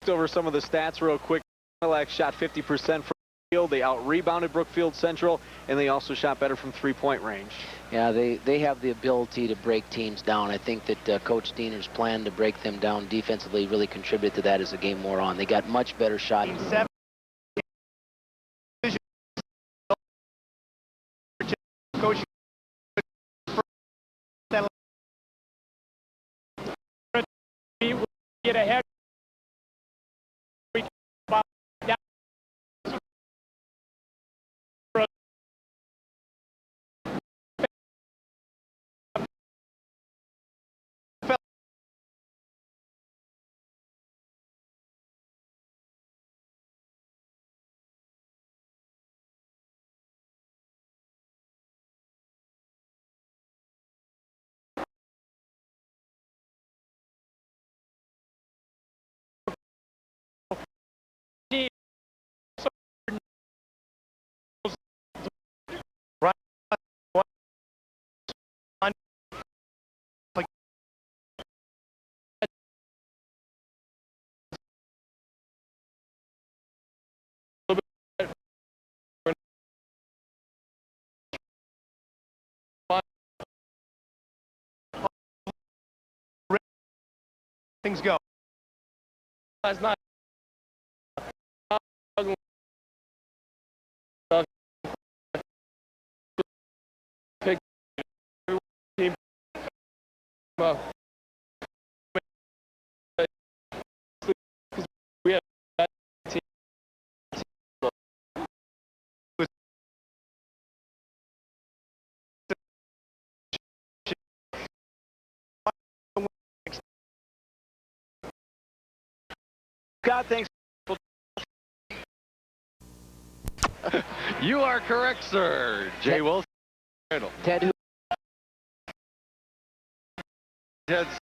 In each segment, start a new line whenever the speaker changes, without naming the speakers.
over some of the stats real quick. Cadillac shot 50% from the field. They out-rebounded Brookfield Central, and they also shot better from three-point range.
Yeah, they have the ability to break teams down. I think that Coach Diener's plan to break them down defensively really contributed to that as the game wore on. They got much better shot.
Coach, get ahead. Things go. That's not. Pick team. We have that team.
God, thanks. You are correct, sir. Jay Wilson.
Ted,
Ted's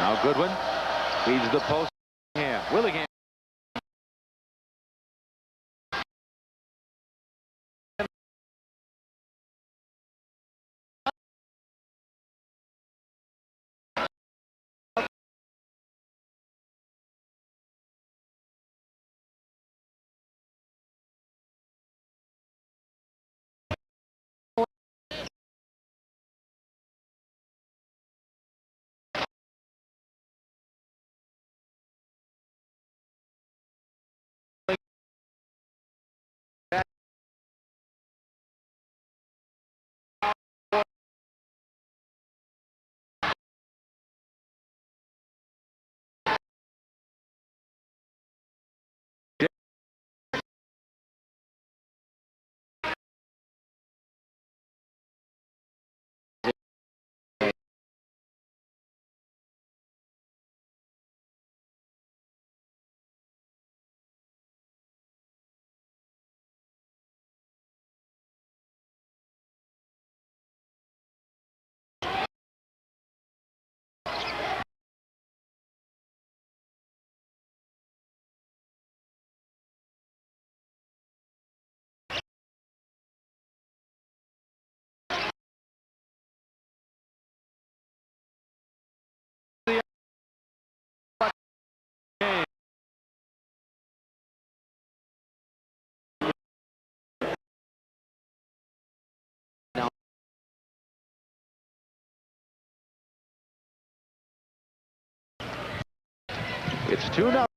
Now Goodwin feeds the post. Yeah, Willingham. It's 2-0.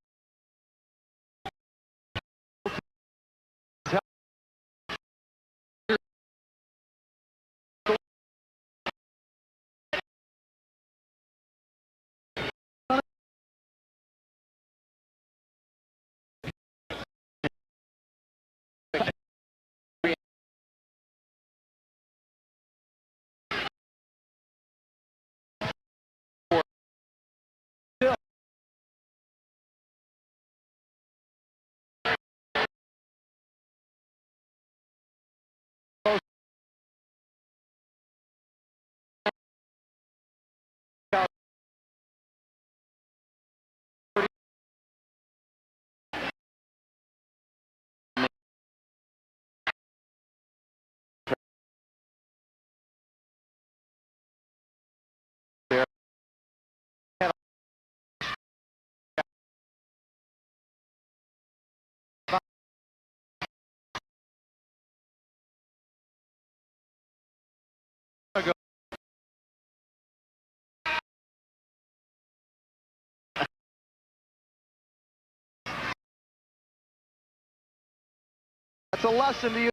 That's a lesson to you.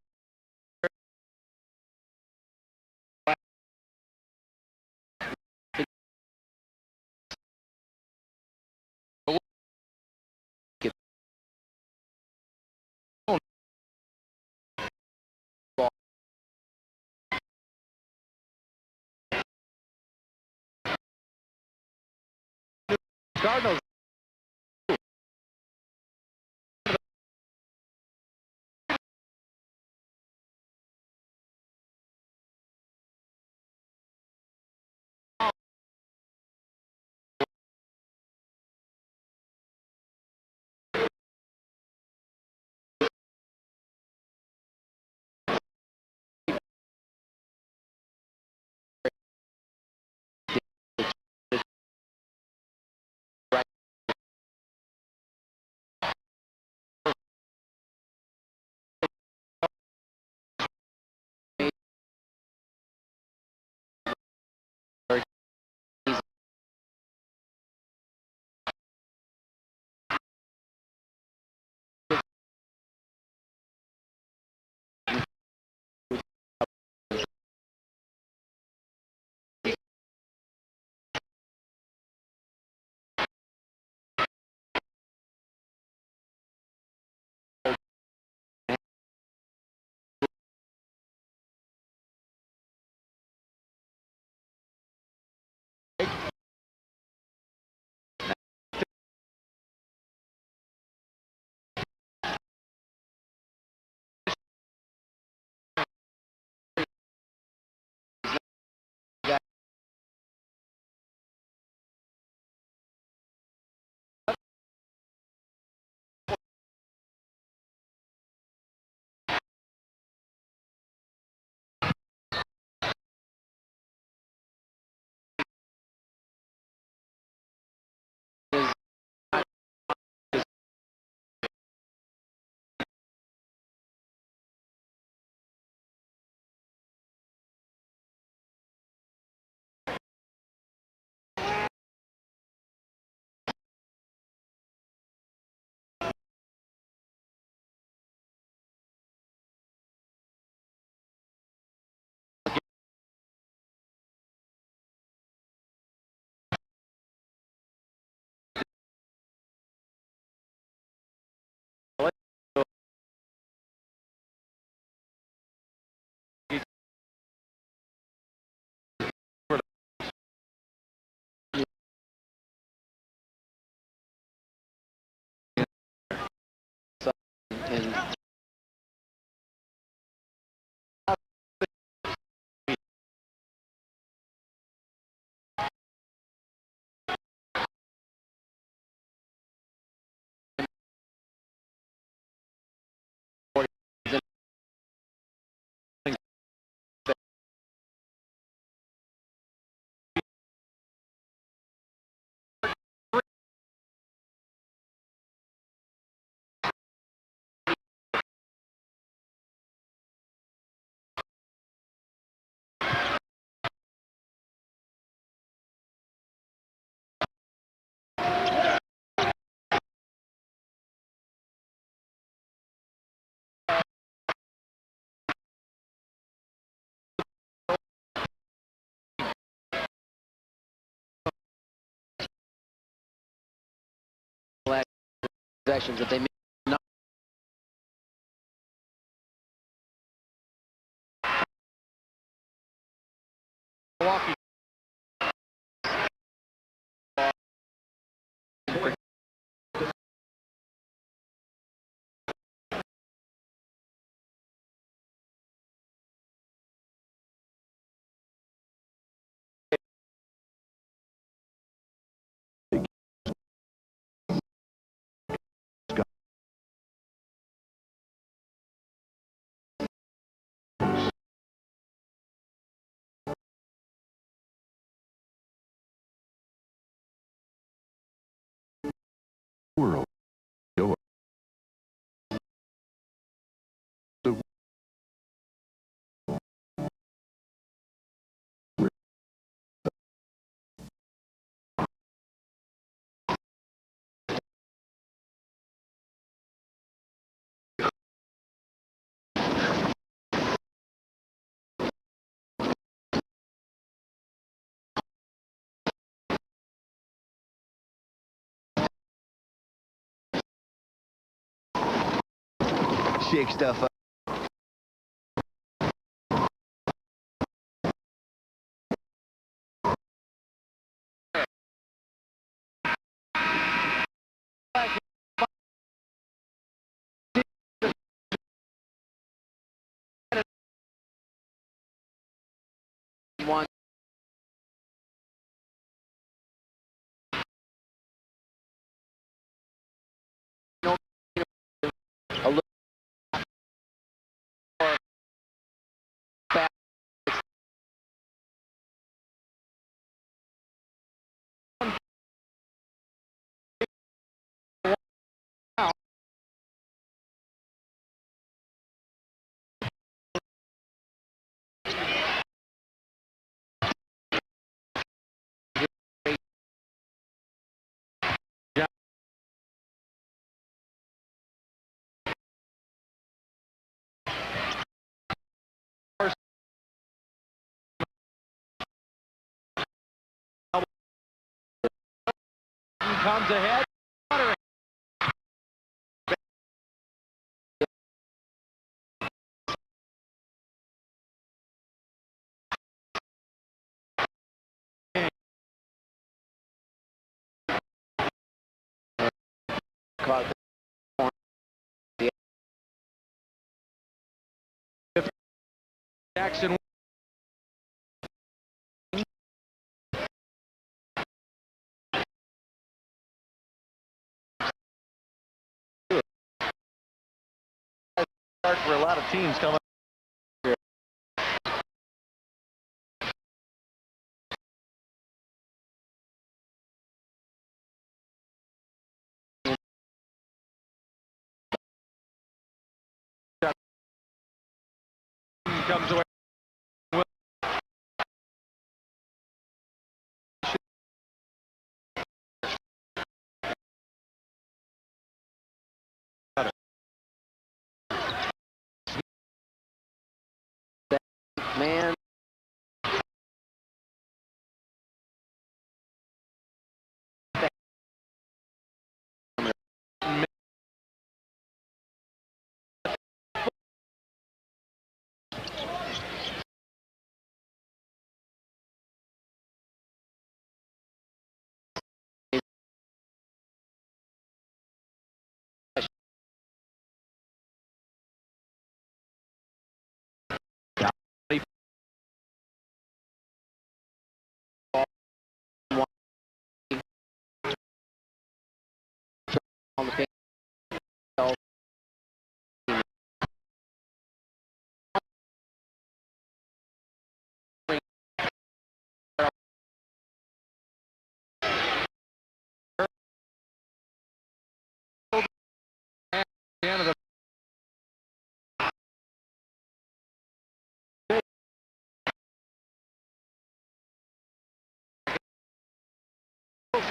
Cardinals.
And possessions that they made.
Milwaukee.
World. Go. The shake stuff up.
One. No, a little more back.
Comes ahead.
Caught the
Jackson. For a lot of teams coming. Comes away.
man. On the paint.
The end of the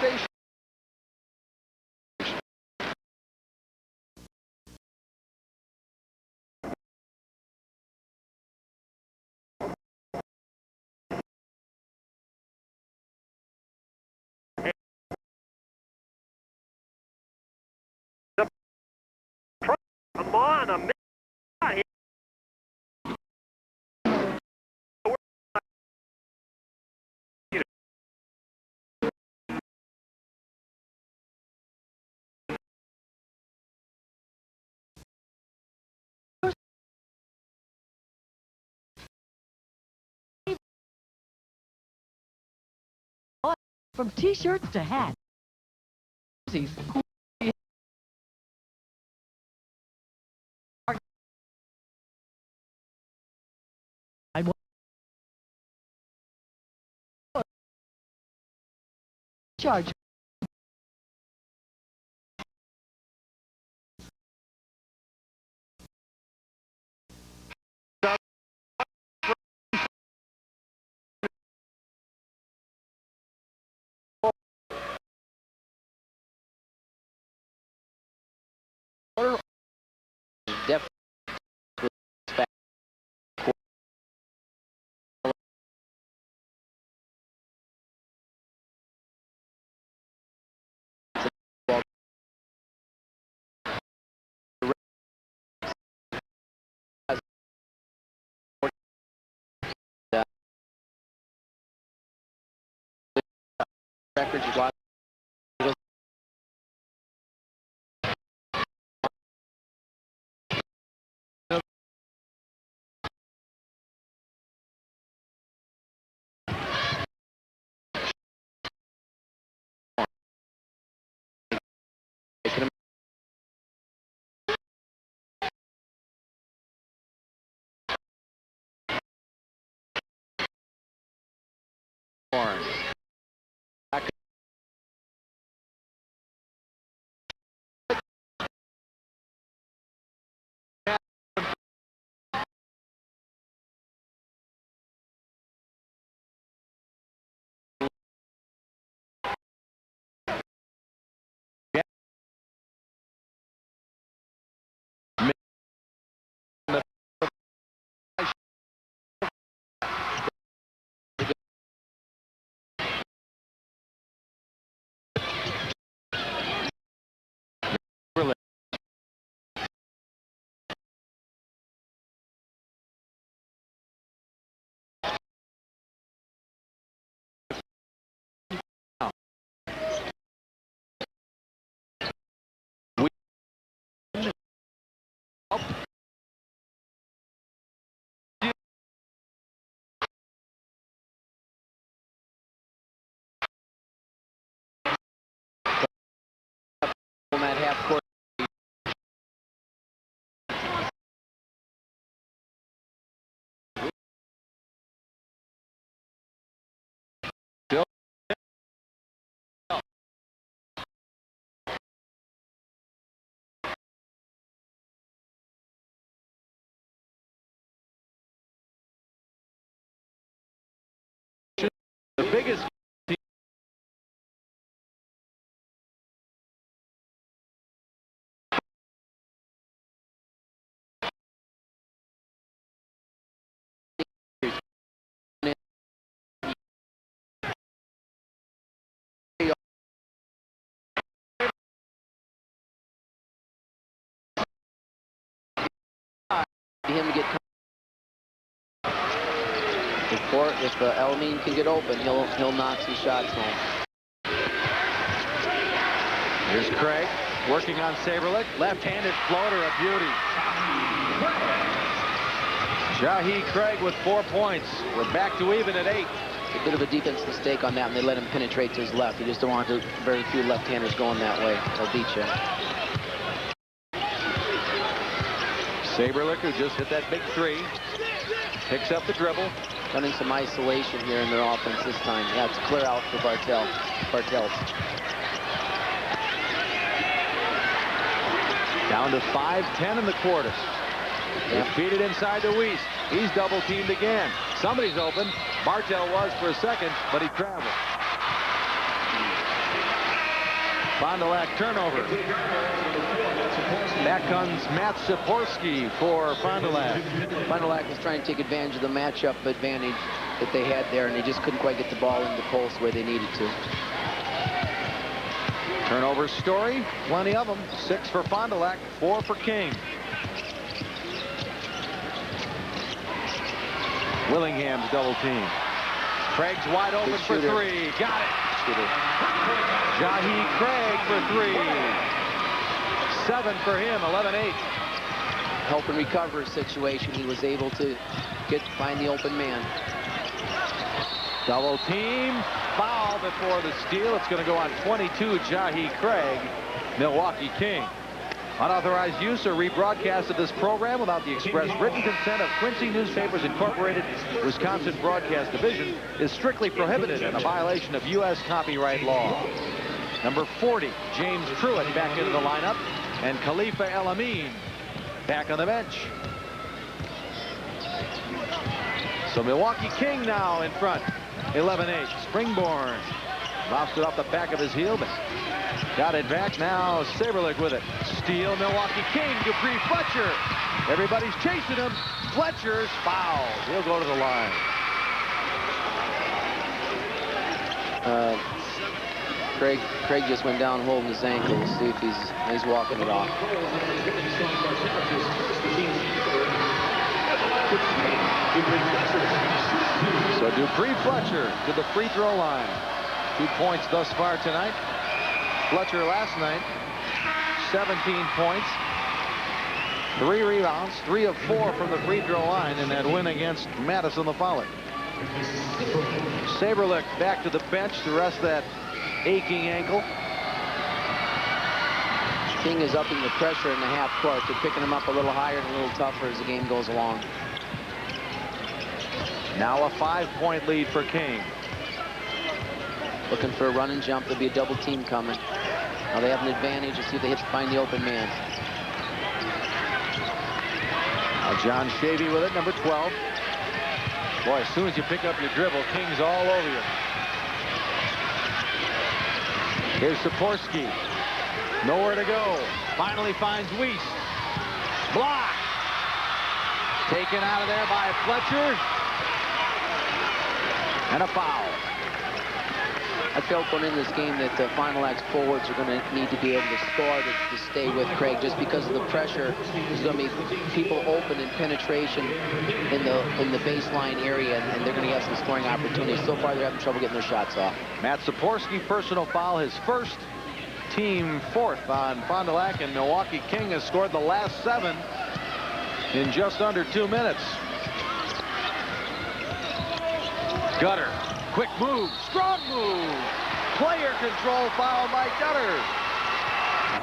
station.
Come on, a minute.
From t-shirts to hats. Charge.
Definitely. Records you got. On that half court.
The biggest
Him to get if Elamine can get open, he'll knock some shots home.
Here's Craig working on Saberlick. Left-handed floater, a beauty. Jahi Craig with 4 points. We're back to even at 8.
A bit of a defense mistake on that, and they let him penetrate to his left. You just don't want very few left-handers going that way. They'll beat you.
Saberlick, who just hit that big 3, picks up the dribble.
Running some isolation here in their offense this time. Yeah, it's clear out for Bartels.
Down to 5:10 in the quarter.
Yeah.
Feed it inside to Weiss. He's double teamed again. Somebody's open. Bartel was for a second, but he traveled. Fond du Lac turnover. Back comes Matt Sikorsky for Fond du Lac.
Fond du Lac was trying to take advantage of the matchup advantage that they had there, and they just couldn't quite get the ball in the post where they needed to.
Turnover story, plenty of them. 6 for Fond du Lac, 4 for King. Willingham's double team. Craig's wide open for
shooter.
three. Got it.
Shooter.
Jahi Craig for three. 7 for him, 11-8.
Help and recover situation. He was able to find the open man.
Double team. Foul before the steal. It's going to go on 22, Jahi Craig, Milwaukee King. Unauthorized use or rebroadcast of this program without the express written consent of Quincy Newspapers Incorporated, Wisconsin Broadcast Division is strictly prohibited and a violation of U.S. copyright law. Number 40, James Pruitt back into the lineup, and Khalifa El Amin back on the bench. So Milwaukee King now in front, 11-8. Springborn lofts it off the back of his heel, but got it back now. Saberlich with it. Steal, Milwaukee King. Dupree Fletcher. Everybody's chasing him. Fletcher's fouled. He'll go to the line.
Craig just went down holding his ankle. We'll see if he's walking it off.
So Dupree Fletcher to the free throw line. 2 points thus far tonight. Fletcher last night, 17 points, 3 rebounds, 3 of 4 from the free throw line in that win against Madison the Follett. Saberlich back to the bench to rest that aching ankle.
King is upping the pressure in the half court. They're picking him up a little higher and a little tougher as the game goes along.
Now a 5-point lead for King.
Looking for a run and jump. There'll be a double team coming. Now they have an advantage. Let's see if they find the open man.
Now John Shavy with it, number 12. Boy, as soon as you pick up your dribble, King's all over you. Here's Saporsky. Nowhere to go. Finally finds Weiss. Block. Taken out of there by Fletcher. And a foul.
I felt going in this game that the Final Act's forwards are going to need to be able to score to stay with Craig just because of the pressure. There's going to be people open in penetration in the baseline area, and they're going to get some scoring opportunities. So far, they're having trouble getting their shots off.
Matt Saporsky, personal foul, his first, team 4th on Fond du Lac, and Milwaukee King has scored the last 7 in just under 2 minutes. Gutter, quick move, strong move. Player control foul by Gutter.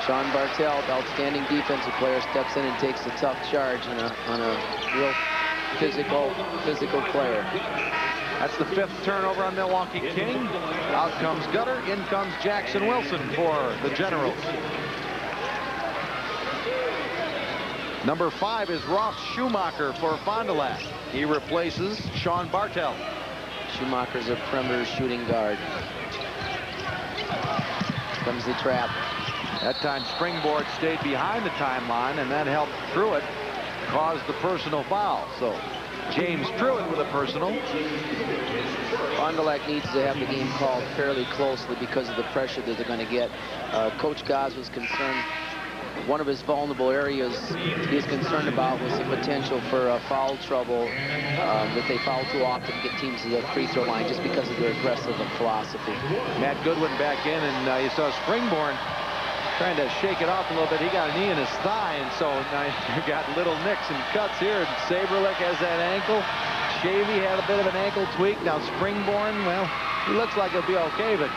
Sean Bartell, outstanding defensive player, steps in and takes a tough charge on a real physical player.
That's the 5th turnover on Milwaukee King. Out comes Gutter, in comes Jackson Wilson for the Generals. Number 5 is Ross Schumacher for Fond du Lac. He replaces Sean Bartell.
Schumacher's a perimeter shooting guard. Comes the trap.
That time Springboard stayed behind the timeline, and that helped Pruitt cause the personal foul. So James Pruitt with a personal.
Fond du Lac needs to have the game called fairly closely because of the pressure that they're going to get. Coach Goss was concerned. One of his vulnerable areas he is concerned about was the potential for foul trouble, that they foul too often to get teams to the free throw line just because of their aggressive philosophy.
Matt Goodwin back in, and you saw Springborn trying to shake it off a little bit. He got a knee in his thigh, and so now you got little nicks and cuts here. And Saberlich has that ankle. Shavy had a bit of an ankle tweak. Now Springborn, well, he looks like he'll be okay, but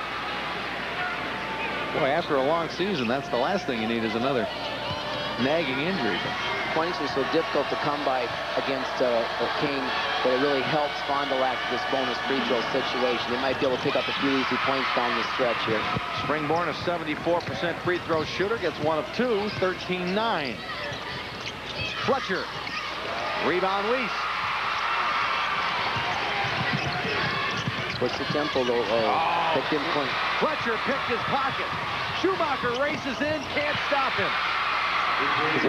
boy, after a long season, that's the last thing you need is another nagging injury.
Points are so difficult to come by against King that it really helps Fond du Lac this bonus free throw situation. They might be able to pick up a few easy points down the stretch here.
Springborn, a 74% free throw shooter, gets 1 of 2, 13-9. Fletcher, rebound Weiss.
What's the tempo though? Picked him clean.
Fletcher picked his pocket. Schumacher races in, can't stop him.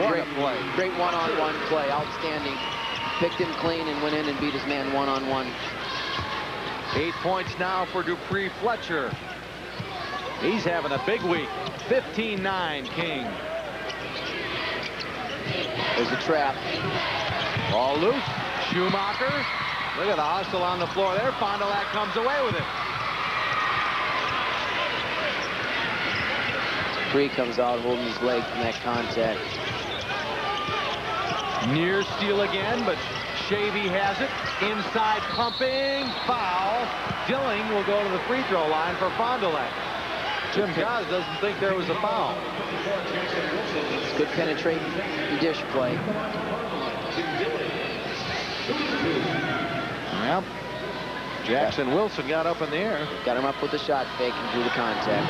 What a play.
Great one-on-one play, outstanding. Picked him clean and went in and beat his man one-on-one.
8 points now for Dupree Fletcher. He's having a big week. 15-9 King.
There's a trap.
Ball loose. Schumacher Look at the hustle on the floor there. Fond du Lac comes away with it.
Free comes out holding his leg from that contact.
Near steal again, but Shavy has it. Inside pumping. Foul. Dilling will go to the free throw line for Fond du Lac. Jim Goss doesn't think there was a foul.
It's good penetrating dish play.
Yep. Jackson Wilson got up in the air.
Got him up with the shot fake and drew the contact.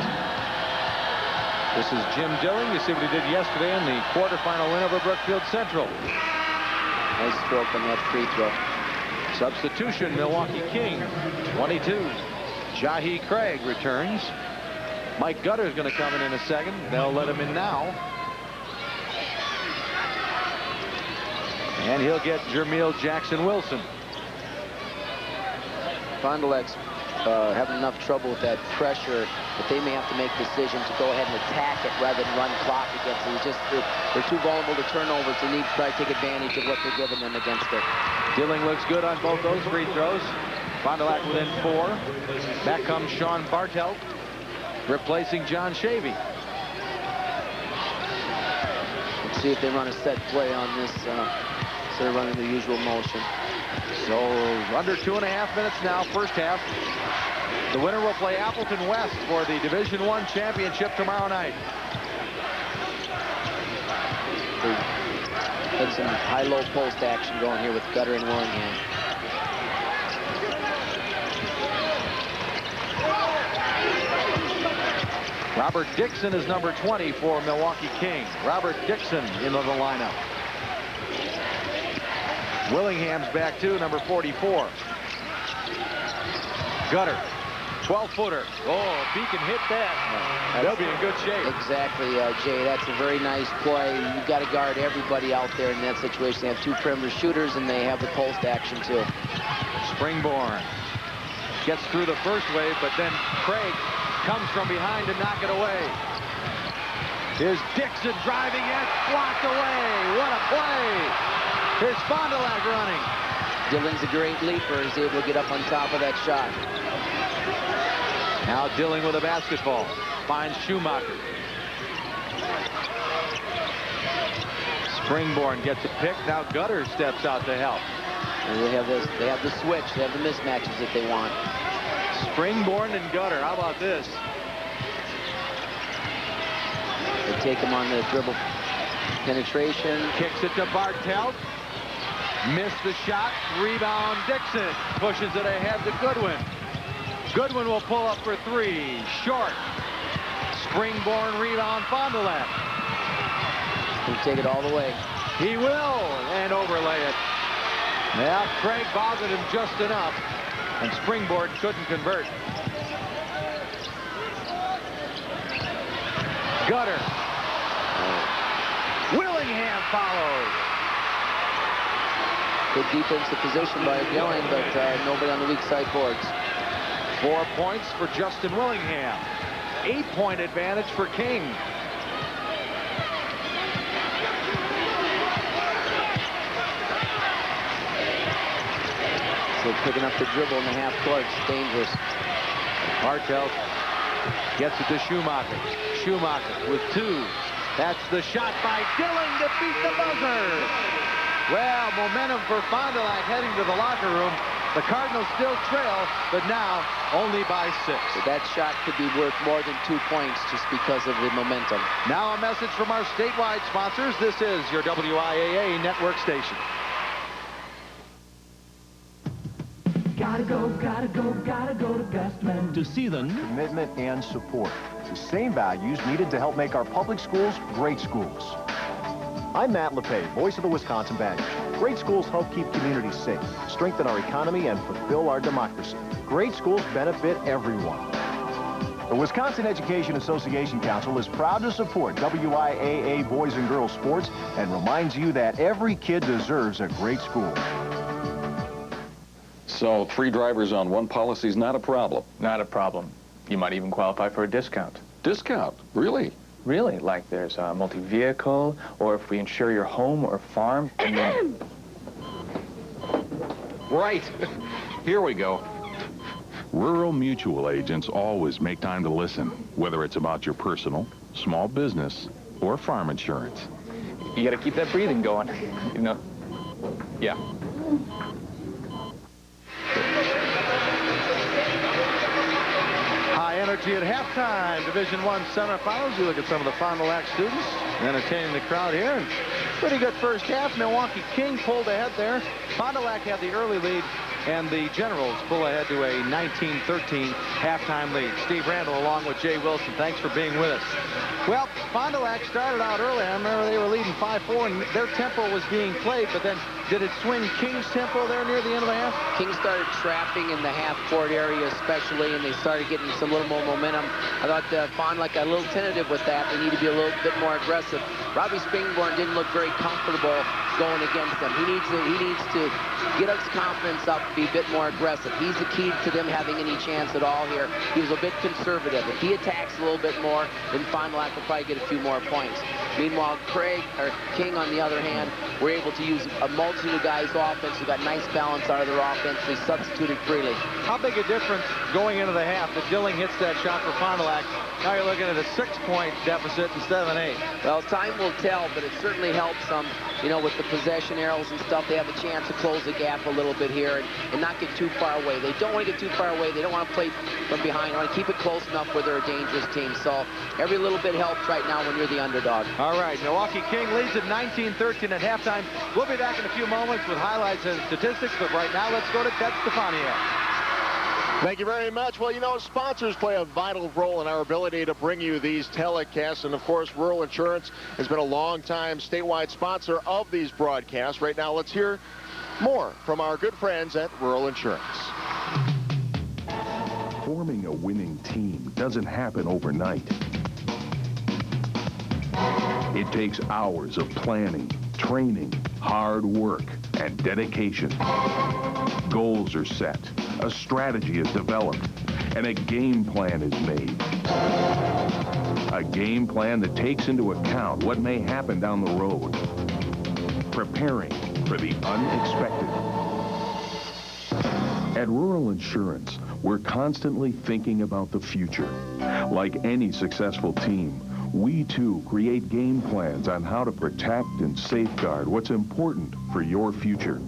This is Jim Dilling. You see what he did yesterday in the quarterfinal win over Brookfield Central.
Nice stroke on that free throw.
Substitution, Milwaukee King, 22. Jahi Craig returns. Mike Gutter's going to come in a second. They'll let him in now. And he'll get Jermeel Jackson Wilson.
Fond du Lac's having enough trouble with that pressure that they may have to make decisions to go ahead and attack it rather than run clock against it. They're too vulnerable to turnovers. They need to try to take advantage of what they're giving them against it.
Dilling looks good on both those free throws. Fond du Lac within 4. Back comes Sean Bartelt, replacing John Shavy.
Let's see if they run a set play on this instead of running the usual motion.
So under 2.5 minutes now, first half. The winner will play Appleton West for the Division I championship tomorrow night.
Had some high-low post action going here with Gutter and Willingham.
Robert Dixon is number 20 for Milwaukee King. Robert Dixon into the lineup. Willingham's back too, number 44. Gutter, 12-footer. Oh, if he can hit that, they'll be in good shape.
Exactly, Jay. That's a very nice play. You've got to guard everybody out there in that situation. They have 2 perimeter shooters, and they have the post action, too.
Springborn gets through the first wave, but then Craig comes from behind to knock it away. Here's Dixon driving it, blocked away. What a play! Here's Fond du Lac running.
Dilling's a great leaper. He's able to get up on top of that shot.
Now Dilling with a basketball. Finds Schumacher. Springborn gets a pick. Now Gutter steps out to help.
And they have the switch. They have the mismatches that they want.
Springborn and Gutter. How about this?
They take him on the dribble penetration.
Kicks it to Bartelt. Missed the shot. Rebound Dixon. Pushes it ahead to Goodwin. Goodwin will pull up for 3. Short. Springborn rebound Fond du Lac.
He'll take it all the way.
He will. And overlay it. Now Craig bothered him just enough. And Springborn couldn't convert. Gutter. Willingham follows.
Good defensive position by Dilling, but nobody on the weak side boards.
4 points for Justin Willingham. 8-point advantage for King.
So picking up the dribble in the half court. It's dangerous.
Bartelt gets it to Schumacher. Schumacher with 2. That's the shot by Dilling to beat the buzzer. Well, momentum for Fond du Lac heading to the locker room. The Cardinals still trail, but now only by 6.
So that shot could be worth more than 2 points just because of the momentum.
Now a message from our statewide sponsors. This is your WIAA network station.
Gotta go to Bestman.
To see the commitment and support. The same values needed to help make our public schools great schools. I'm Matt LePay, voice of the Wisconsin Badgers. Great schools help keep communities safe, strengthen our economy, and fulfill our democracy. Great schools benefit everyone. The Wisconsin Education Association Council is proud to support WIAA boys and girls sports and reminds you that every kid deserves a great school.
So 3 drivers on 1 policy is not a problem?
Not a problem. You might even qualify for a discount.
Discount? Really?
Really, like there's a multi-vehicle, or if we insure your home or farm, and then...
Right. Here we go.
Rural mutual agents always make time to listen, whether it's about your personal, small business, or farm insurance.
You gotta keep that breathing going, you know. Yeah.
High energy at halftime. Division I semifinals. You look at some of the Fond du Lac students entertaining the crowd here. And pretty good first half. Milwaukee King pulled ahead there. Fond du Lac had the early lead, and the Generals pull ahead to a 19-13 halftime lead. Steve Randall along with Jay Wilson. Thanks for being with us. Well, Fond du Lac started out early. I remember they were leading 5-4, and their tempo was being played, but then did it swing King's tempo there near the end of the half?
King started trapping in the half-court area especially, and they started getting some little more momentum. I thought Fond du Lac got a little tentative with that. They need to be a little bit more aggressive. Robbie Springborn didn't look very comfortable going against them. He needs to get his confidence up, be a bit more aggressive. He's the key to them having any chance at all here. He was a bit conservative. If he attacks a little bit more, then Fond du Lac will probably get a few more points. Meanwhile, King, on the other hand, were able to use a multitude of guys' offense who got nice balance out of their offense. They substituted freely.
How big a difference going into the half that Dilling hits that shot for Fond du Lac? Now you're looking at a 6-point deficit instead of an 8.
Well, time will tell, but it certainly helps them, you know, with the possession arrows and stuff. They have a chance to close the gap a little bit here and not get too far away. They don't want to get too far away. They don't want to play from behind. They want to keep it close enough where they're a dangerous team. So every little bit helps right now when you're the underdog.
All right, Milwaukee King leads at 19-13 at halftime. We'll be back in a few moments with highlights and statistics, but right now let's go to Ted Stefaniak.
Thank you very much. Well, you know, sponsors play a vital role in our ability to bring you these telecasts. And, of course, Rural Insurance has been a long-time statewide sponsor of these broadcasts. Right now, let's hear more from our good friends at Rural Insurance.
Forming a winning team doesn't happen overnight. It takes hours of planning, training, hard work, and dedication. Goals are set, a strategy is developed, and a game plan is made. A game plan that takes into account what may happen down the road. Preparing for the unexpected. At Rural Insurance, we're constantly thinking about the future. Like any successful team, we too create game plans on how to protect and safeguard what's important for your future.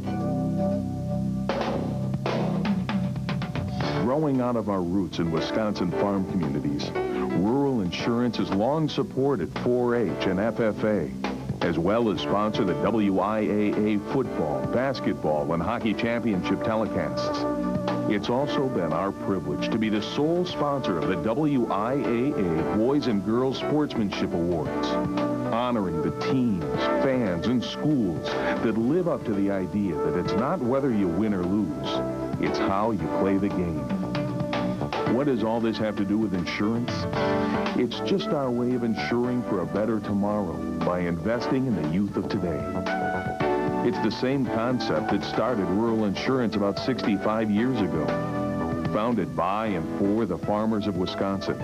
Growing out of our roots in Wisconsin farm communities, Rural Insurance has long supported 4-H and FFA, as well as sponsor the WIAA football, basketball, and hockey championship telecasts. It's also been our privilege to be the sole sponsor of the WIAA Boys and Girls Sportsmanship Awards, honoring the teams, fans, and schools that live up to the idea that it's not whether you win or lose, it's how you play the game. What does all this have to do with insurance? It's just our way of ensuring for a better tomorrow by investing in the youth of today. It's the same concept that started Rural Insurance about 65 years ago. Founded by and for the farmers of Wisconsin,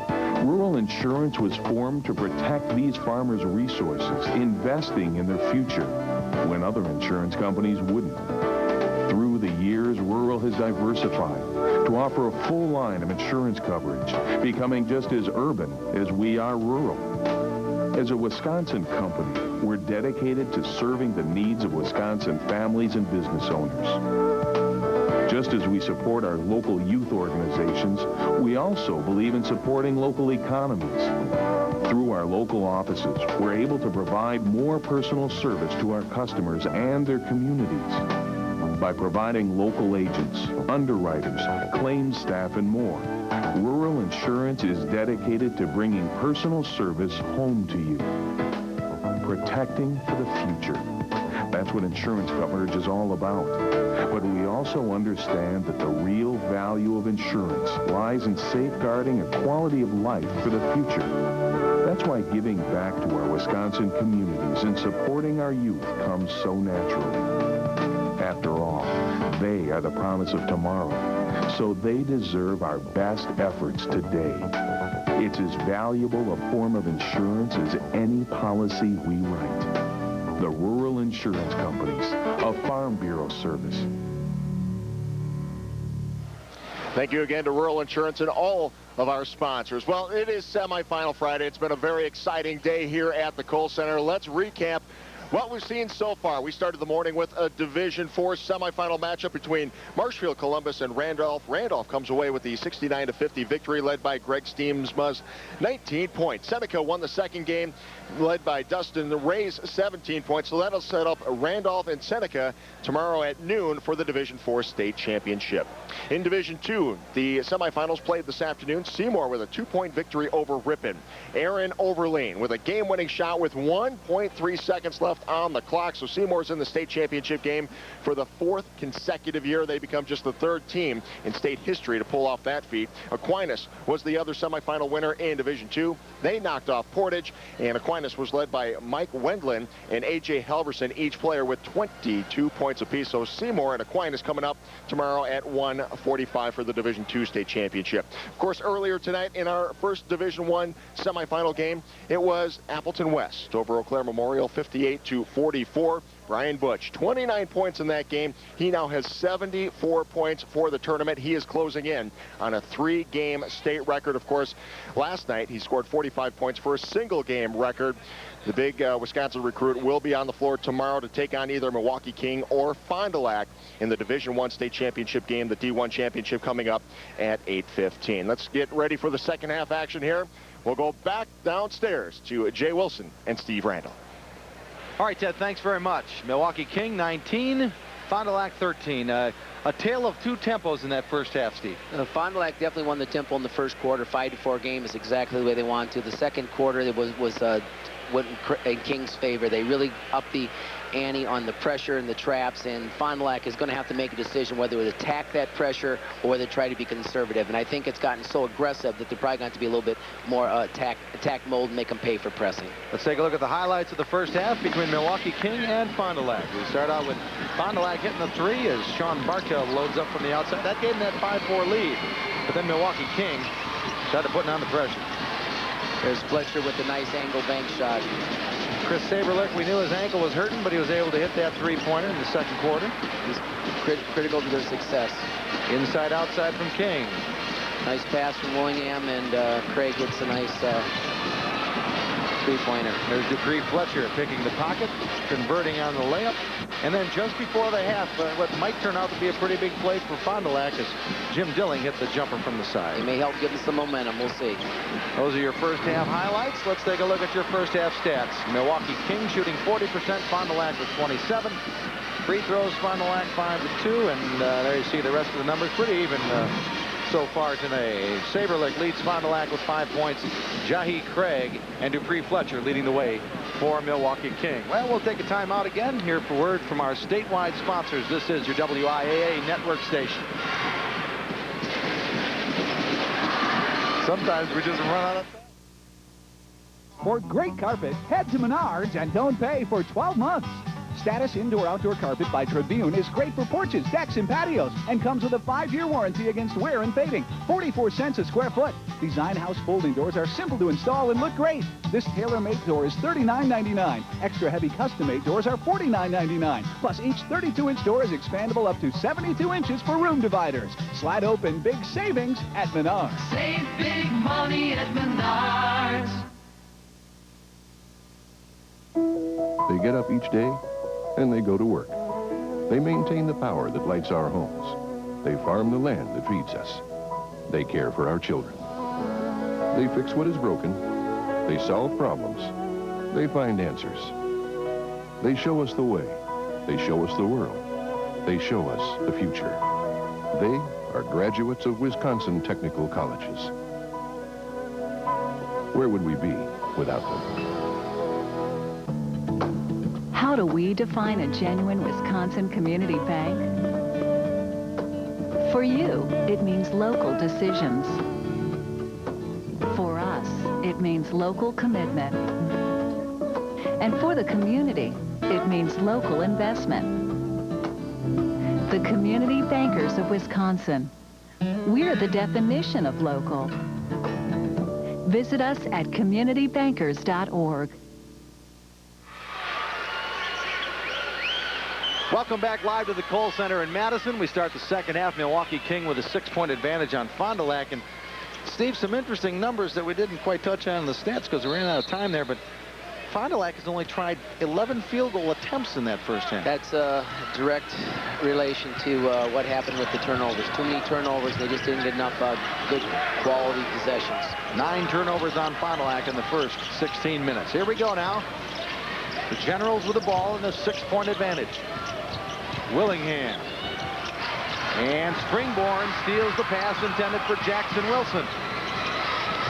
Rural Insurance was formed to protect these farmers' resources, investing in their future when other insurance companies wouldn't. Through the years, Rural has diversified to offer a full line of insurance coverage, becoming just as urban as we are rural. As a Wisconsin company, we're dedicated to serving the needs of Wisconsin families and business owners. Just as we support our local youth organizations, we also believe in supporting local economies. Through our local offices, we're able to provide more personal service to our customers and their communities. By providing local agents, underwriters, claims staff, and more, Rural Insurance is dedicated to bringing personal service home to you. Protecting for the future. That's what insurance coverage is all about. But we also understand that the real value of insurance lies in safeguarding a quality of life for the future. That's why giving back to our Wisconsin communities and supporting our youth comes so naturally. After all, they are the promise of tomorrow, so they deserve our best efforts today. It's as valuable a form of insurance as any policy we write. The Rural Insurance Companies, a Farm Bureau service.
Thank you again to Rural Insurance and all of our sponsors. Well, it is Semifinal Friday. It's been a very exciting day here at the Kohl Center. Let's recap what we've seen so far. We started the morning with a Division IV semifinal matchup between Marshfield, Columbus, and Randolph. Randolph comes away with the 69-50 victory led by Greg Steamsma's 19 points. Seneca won the second game led by Dustin Ray's 17 points. So that'll set up Randolph and Seneca tomorrow at noon for the Division IV state championship. In Division II, the semifinals played this afternoon. Seymour with a 2-point victory over Ripon. Aaron Overleen with a game-winning shot with 1.3 seconds left on the clock. So Seymour's in the state championship game for the 4th consecutive year. They become just the 3rd team in state history to pull off that feat. Aquinas was the other semifinal winner in Division II. They knocked off Portage, and Aquinas was led by Mike Wendland and A.J. Halverson, each player with 22 points apiece. So Seymour and Aquinas coming up tomorrow at 1:45 for the Division II state championship. Of course, earlier tonight in our first Division I semifinal game, it was Appleton West over Eau Claire Memorial, 58-44. Brian Butch, 29 points in that game. He now has 74 points for the tournament. He is closing in on a 3-game state record. Of course, last night he scored 45 points for a single-game record. The big Wisconsin recruit will be on the floor tomorrow to take on either Milwaukee King or Fond du Lac in the Division I state championship game, the D1 championship coming up at 8:15. Let's get ready for the second half action here. We'll go back downstairs to Jay Wilson and Steve Randall.
All right, Ted, thanks very much. Milwaukee King 19, Fond du Lac 13. A tale of two tempos in that first half, Steve.
Fond du Lac definitely won the tempo in the first quarter. 5-4 game is exactly the way they wanted to. The second quarter it went in King's favor. They really upped the ante on the pressure and the traps, and Fond du Lac is going to have to make a decision whether to attack that pressure or whether to try to be conservative. And I think it's gotten so aggressive that they're probably going to have to be a little bit more attack mode and make them pay for pressing.
Let's take a look at the highlights of the first half between Milwaukee King and Fond du Lac. We start out with Fond du Lac hitting the 3 as Sean Bartel loads up from the outside. That gave them that 5-4 lead. But then Milwaukee King started putting on the pressure.
There's Fletcher with a nice angle bank shot.
Chris Saberlick, we knew his ankle was hurting, but he was able to hit that 3-pointer in the second quarter.
He's critical to their success.
Inside, outside from King.
Nice pass from Willingham, and Craig hits a nice 3-pointer.
There's Dupree Fletcher picking the pocket, converting on the layup. And then just before the half, what might turn out to be a pretty big play for Fond du Lac as Jim Dilling hit the jumper from the side.
He may help give them some momentum. We'll see.
Those are your first half highlights. Let's take a look at your first half stats. Milwaukee King shooting 40%, Fond du Lac with 27. Free throws, Fond du Lac 5-2, and there you see the rest of the numbers. Pretty even so far today. Saberlick leads Fond du Lac with 5 points. Jahi Craig and Dupree Fletcher leading the way for Milwaukee King. Well, we'll take a timeout again here for word from our statewide sponsors. This is your WIAA network station. Sometimes we just run out of time.
For great carpet, head to Menards and don't pay for 12 months. Status Indoor-Outdoor Carpet by Tribune is great for porches, decks, and patios and comes with a 5-year warranty against wear and fading. 44 cents a square foot. Design house folding doors are simple to install and look great. This tailor-made door is $39.99. Extra heavy custom-made doors are $49.99. Plus, each 32-inch door is expandable up to 72 inches for room dividers. Slide open big savings at Menards.
Save big money at Menards.
They get up each day and they go to work. They maintain the power that lights our homes. They farm the land that feeds us. They care for our children. They fix what is broken. They solve problems. They find answers. They show us the way. They show us the world. They show us the future. They are graduates of Wisconsin technical colleges. Where would we be without them?
How do we define a genuine Wisconsin community bank? For you, it means local decisions. For us, it means local commitment. And for the community, it means local investment. The Community Bankers of Wisconsin. We're the definition of local. Visit us at communitybankers.org.
Welcome back live to the Kohl Center in Madison. We start the second half. Milwaukee King with a 6-point advantage on Fond du Lac. And Steve, some interesting numbers that we didn't quite touch on in the stats because we ran out of time there. But Fond du Lac has only tried 11 field goal attempts in that first half.
That's a direct relation to what happened with the turnovers. Too many turnovers. They just didn't get enough good quality possessions.
9 turnovers on Fond du Lac in the first 16 minutes. Here we go now. The Generals with the ball in a 6-point advantage. Willingham. And Springborn steals the pass intended for Jackson Wilson.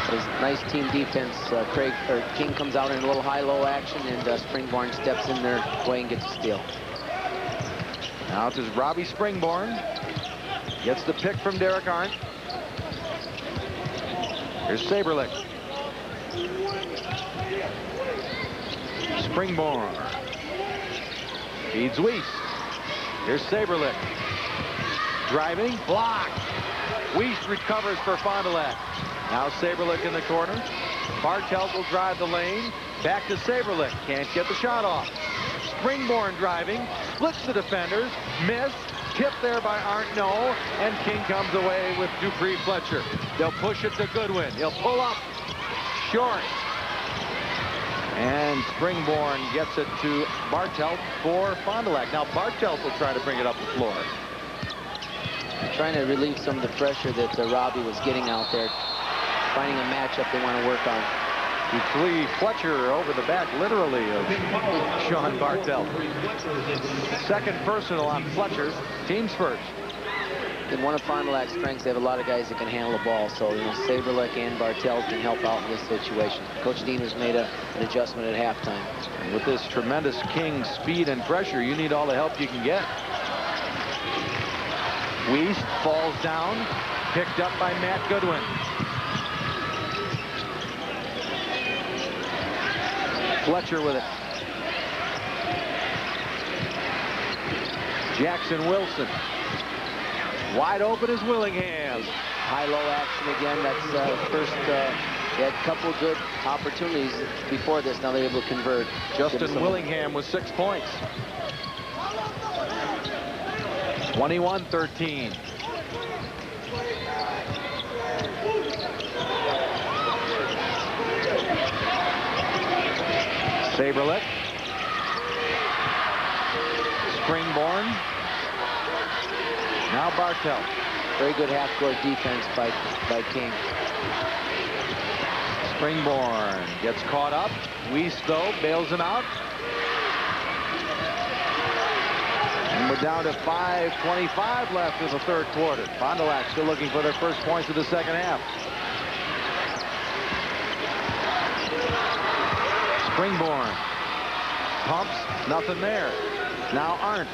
It was nice team defense. King comes out in a little high-low action, and Springborn steps in their way and gets a steal.
Now it is Robbie Springborn. Gets the pick from Derek Arndt. Here's Saberlich. Springborn. Feeds Weiss. Here's Saberlich. Driving. Blocked. Weiss recovers for Fond du Lac. Now Saberlich in the corner. Bartelt will drive the lane. Back to Saberlich. Can't get the shot off. Springborn driving. Splits the defenders. Miss. Tipped there by Arndt. No. And King comes away with Dupree Fletcher. They'll push it to Goodwin. He'll pull up. Short. And Springborn gets it to Bartelt for Fond du Lac. Now Bartelt will try to bring it up the floor.
Trying to relieve some of the pressure that Robbie was getting out there. Finding a matchup they want to work on.
Dupree Fletcher over the back, literally, of Sean Bartelt. Second personal on Fletcher. Team's first.
In one of Fond du Lac's strengths, they have a lot of guys that can handle the ball. So, Saberlich and Bartelt can help out in this situation. Coach Dean has made an adjustment at halftime.
And with this tremendous King speed and pressure, you need all the help you can get. Weiss falls down, picked up by Matt Goodwin. Fletcher with it. Jackson Wilson. Wide open is Willingham.
High-low action again. That's first. They had a couple of good opportunities before this. Now they're able to convert.
Justin Willingham with 6 points. 21-13. Saberlich. Springborn. Now Bartelt.
Very good half-court defense by King.
Springborn gets caught up. Weiss, though, bails him out. And we're down to 5:25 left in the third quarter. Fond du Lac still looking for their first points of the second half. Springborn pumps, nothing there. Now Arndt.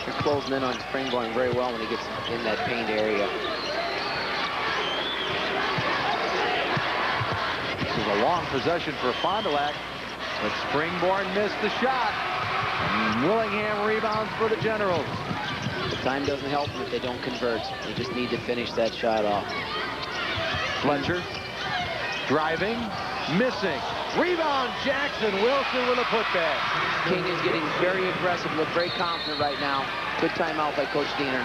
They're closing in on Springborn very well when he gets in that paint area.
This is a long possession for Fond du Lac, but Springborn missed the shot. And Willingham rebounds for the Generals.
The time doesn't help them if they don't convert. They just need to finish that shot off.
Fletcher driving, missing. Rebound, Jackson Wilson with a putback.
King is getting very aggressive, look very confident right now. Good timeout by Coach Diener.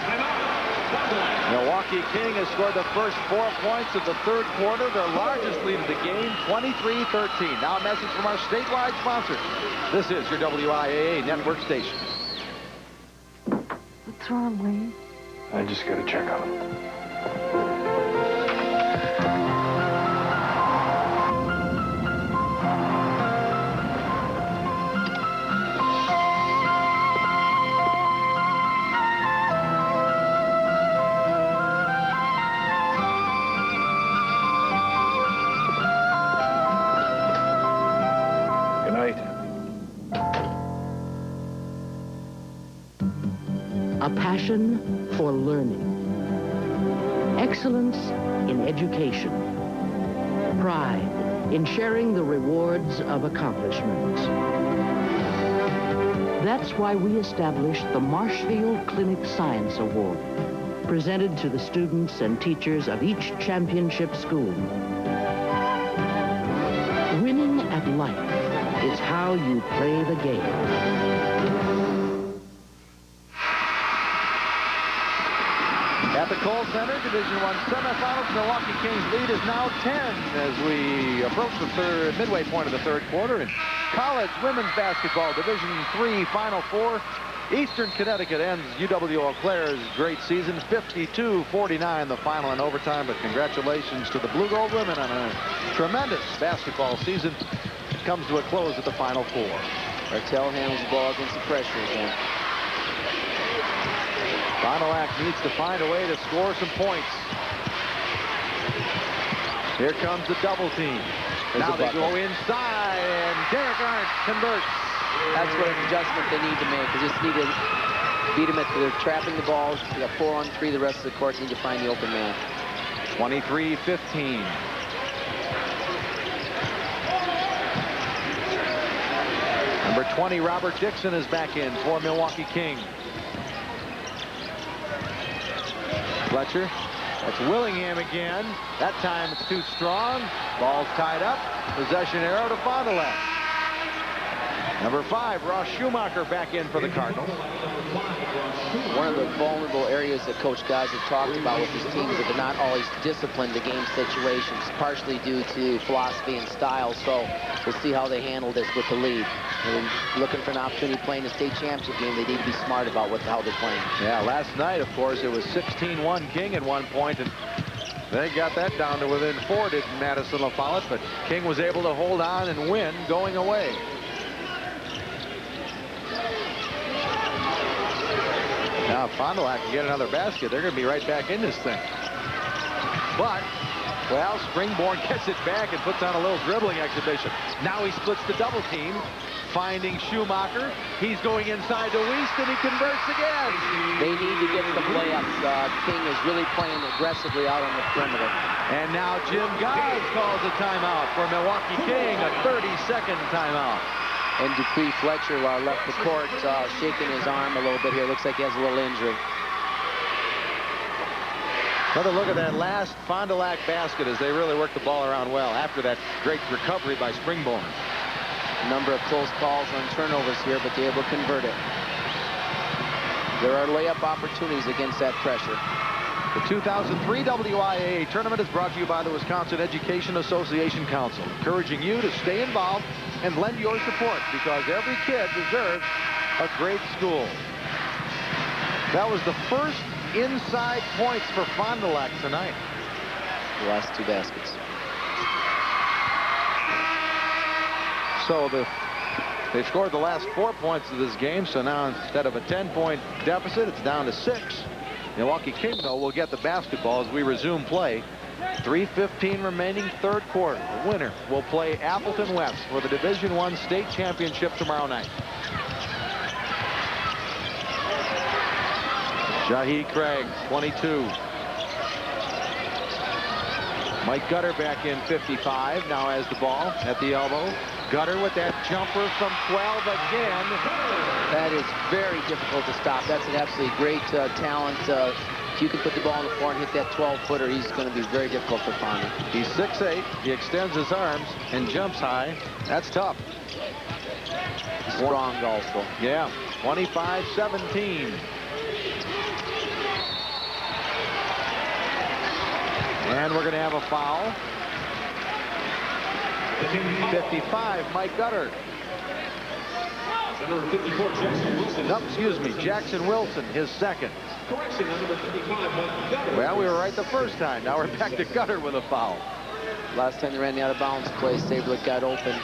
Milwaukee King has scored the first 4 points of the third quarter, their largest lead of the game, 23-13. Now a message from our statewide sponsor. This is your WIAA network station.
What's wrong, Wayne?
I just got to check on him.
A passion for learning, excellence in education, pride in sharing the rewards of accomplishment. That's why we established the Marshfield Clinic Science Award, presented to the students and teachers of each championship school. Winning at life is how you play the game.
At the Kohl Center, Division I semifinals, Milwaukee Kings lead is now 10 as we approach the midway point of the third quarter. In college women's basketball, Division III Final Four, Eastern Connecticut ends UW Eau Claire's great season, 52-49 the final in overtime. But congratulations to the Blue Gold women on a tremendous basketball season. It comes to a close at the Final Four.
Bartell handles the ball against the pressure again.
Fond du Lac needs to find a way to score some points. Here comes the double team. Now they go inside, and Derek Arndt converts.
That's what an adjustment they need to make. They just need to beat them they're trapping the balls. They got 4-on-3 the rest of the court. Need to find the open man.
23-15. Number 20, Robert Dixon, is back in for Milwaukee King. Fletcher. That's Willingham again. That time it's too strong. Ball's tied up. Possession arrow to Fond du Lac. Number 5, Ross Schumacher, back in for the Cardinals.
One of the vulnerable areas that Coach Guys have talked about with his team is that they're not always disciplined to game situations, partially due to philosophy and style. So we'll see how they handle this with the lead. And looking for an opportunity playing the state championship game, they need to be smart about how they're playing.
Yeah, last night, of course, it was 16-1 King at one point, and they got that down to within 4, did Madison LaFollette, but King was able to hold on and win going away. Now, if Fond du Lac can get another basket, they're going to be right back in this thing. But, well, Springborn gets it back and puts on a little dribbling exhibition. Now he splits the double team, finding Schumacher. He's going inside to Wiest, and he converts again.
They need to get some layups. King is really playing aggressively out on the perimeter.
And now Jim Goss calls a timeout for Milwaukee King, a 30-second timeout.
And Dupree Fletcher left the court shaking his arm a little bit here. Looks like he has a little injury.
Another look at that last Fond du Lac basket as they really worked the ball around well after that great recovery by Springborn.
A number of close calls on turnovers here, but they're able to convert it. There are layup opportunities against that pressure.
The 2003 WIAA tournament is brought to you by the Wisconsin Education Association Council, encouraging you to stay involved and lend your support because every kid deserves a great school. That was the first inside points for Fond du Lac tonight.
The last 2 baskets.
So they scored the last 4 points of this game, so now instead of a 10-point deficit, it's down to 6. Milwaukee King, though, will get the basketball as we resume play. 3:15 remaining third quarter. The winner will play Appleton West for the Division I state championship tomorrow night. Jahi Craig, 22. Mike Gutter back in 55. Now has the ball at the elbow. Gutter with that jumper from 12 again.
That is very difficult to stop. That's an absolutely great talent. If you can put the ball on the floor and hit that 12-footer, he's going to be very difficult for Fondy.
He's 6'8". He extends his arms and jumps high. That's tough.
Strong also.
Yeah, 25-17. And we're going to have a foul. 55, Mike Gutter. No, excuse me, Jackson Wilson, his second. Well, we were right the first time. Now we're back to Gutter with a foul.
Last time they ran the out-of-bounds play, Stabler got open.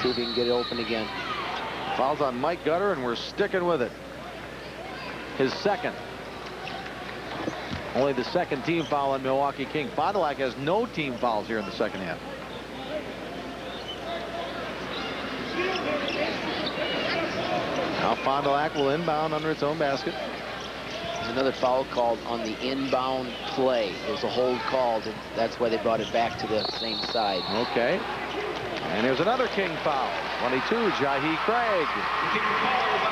See if he can get it open again.
Foul's on Mike Gutter, and we're sticking with it. His second. Only the second team foul on Milwaukee King. Fond du Lac has no team fouls here in the second half. Now Fond du Lac will inbound under its own basket.
There's another foul called on the inbound play. There was a hold called, and that's why they brought it back to the same side.
Okay. And here's another King foul. 22, Jahi Craig.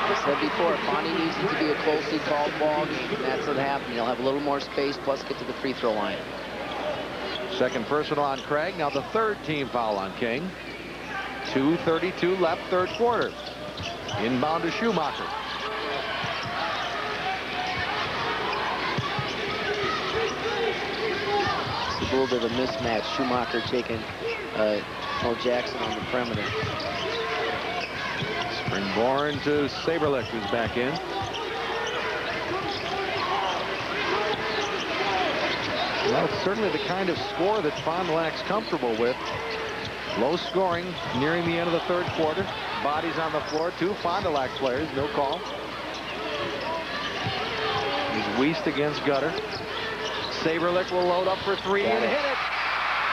I said before, Fondy needs it to be a closely called ball game, and that's what happened. He'll have a little more space, plus get to the free throw line.
Second personal on Craig. Now the third team foul on King. 2:32 left, third quarter. Inbound to Schumacher.
a little bit of a mismatch. Schumacher taking Jackson on the perimeter.
Springborn to Saberlich, who's back in. Well, it's certainly the kind of score that Fond du Lac's comfortable with. Low scoring, nearing the end of the third quarter. Bodies on the floor, 2 Fond du Lac players, no call. Here's Wiest against Gutter. Saberlich will load up for 3 and hit it.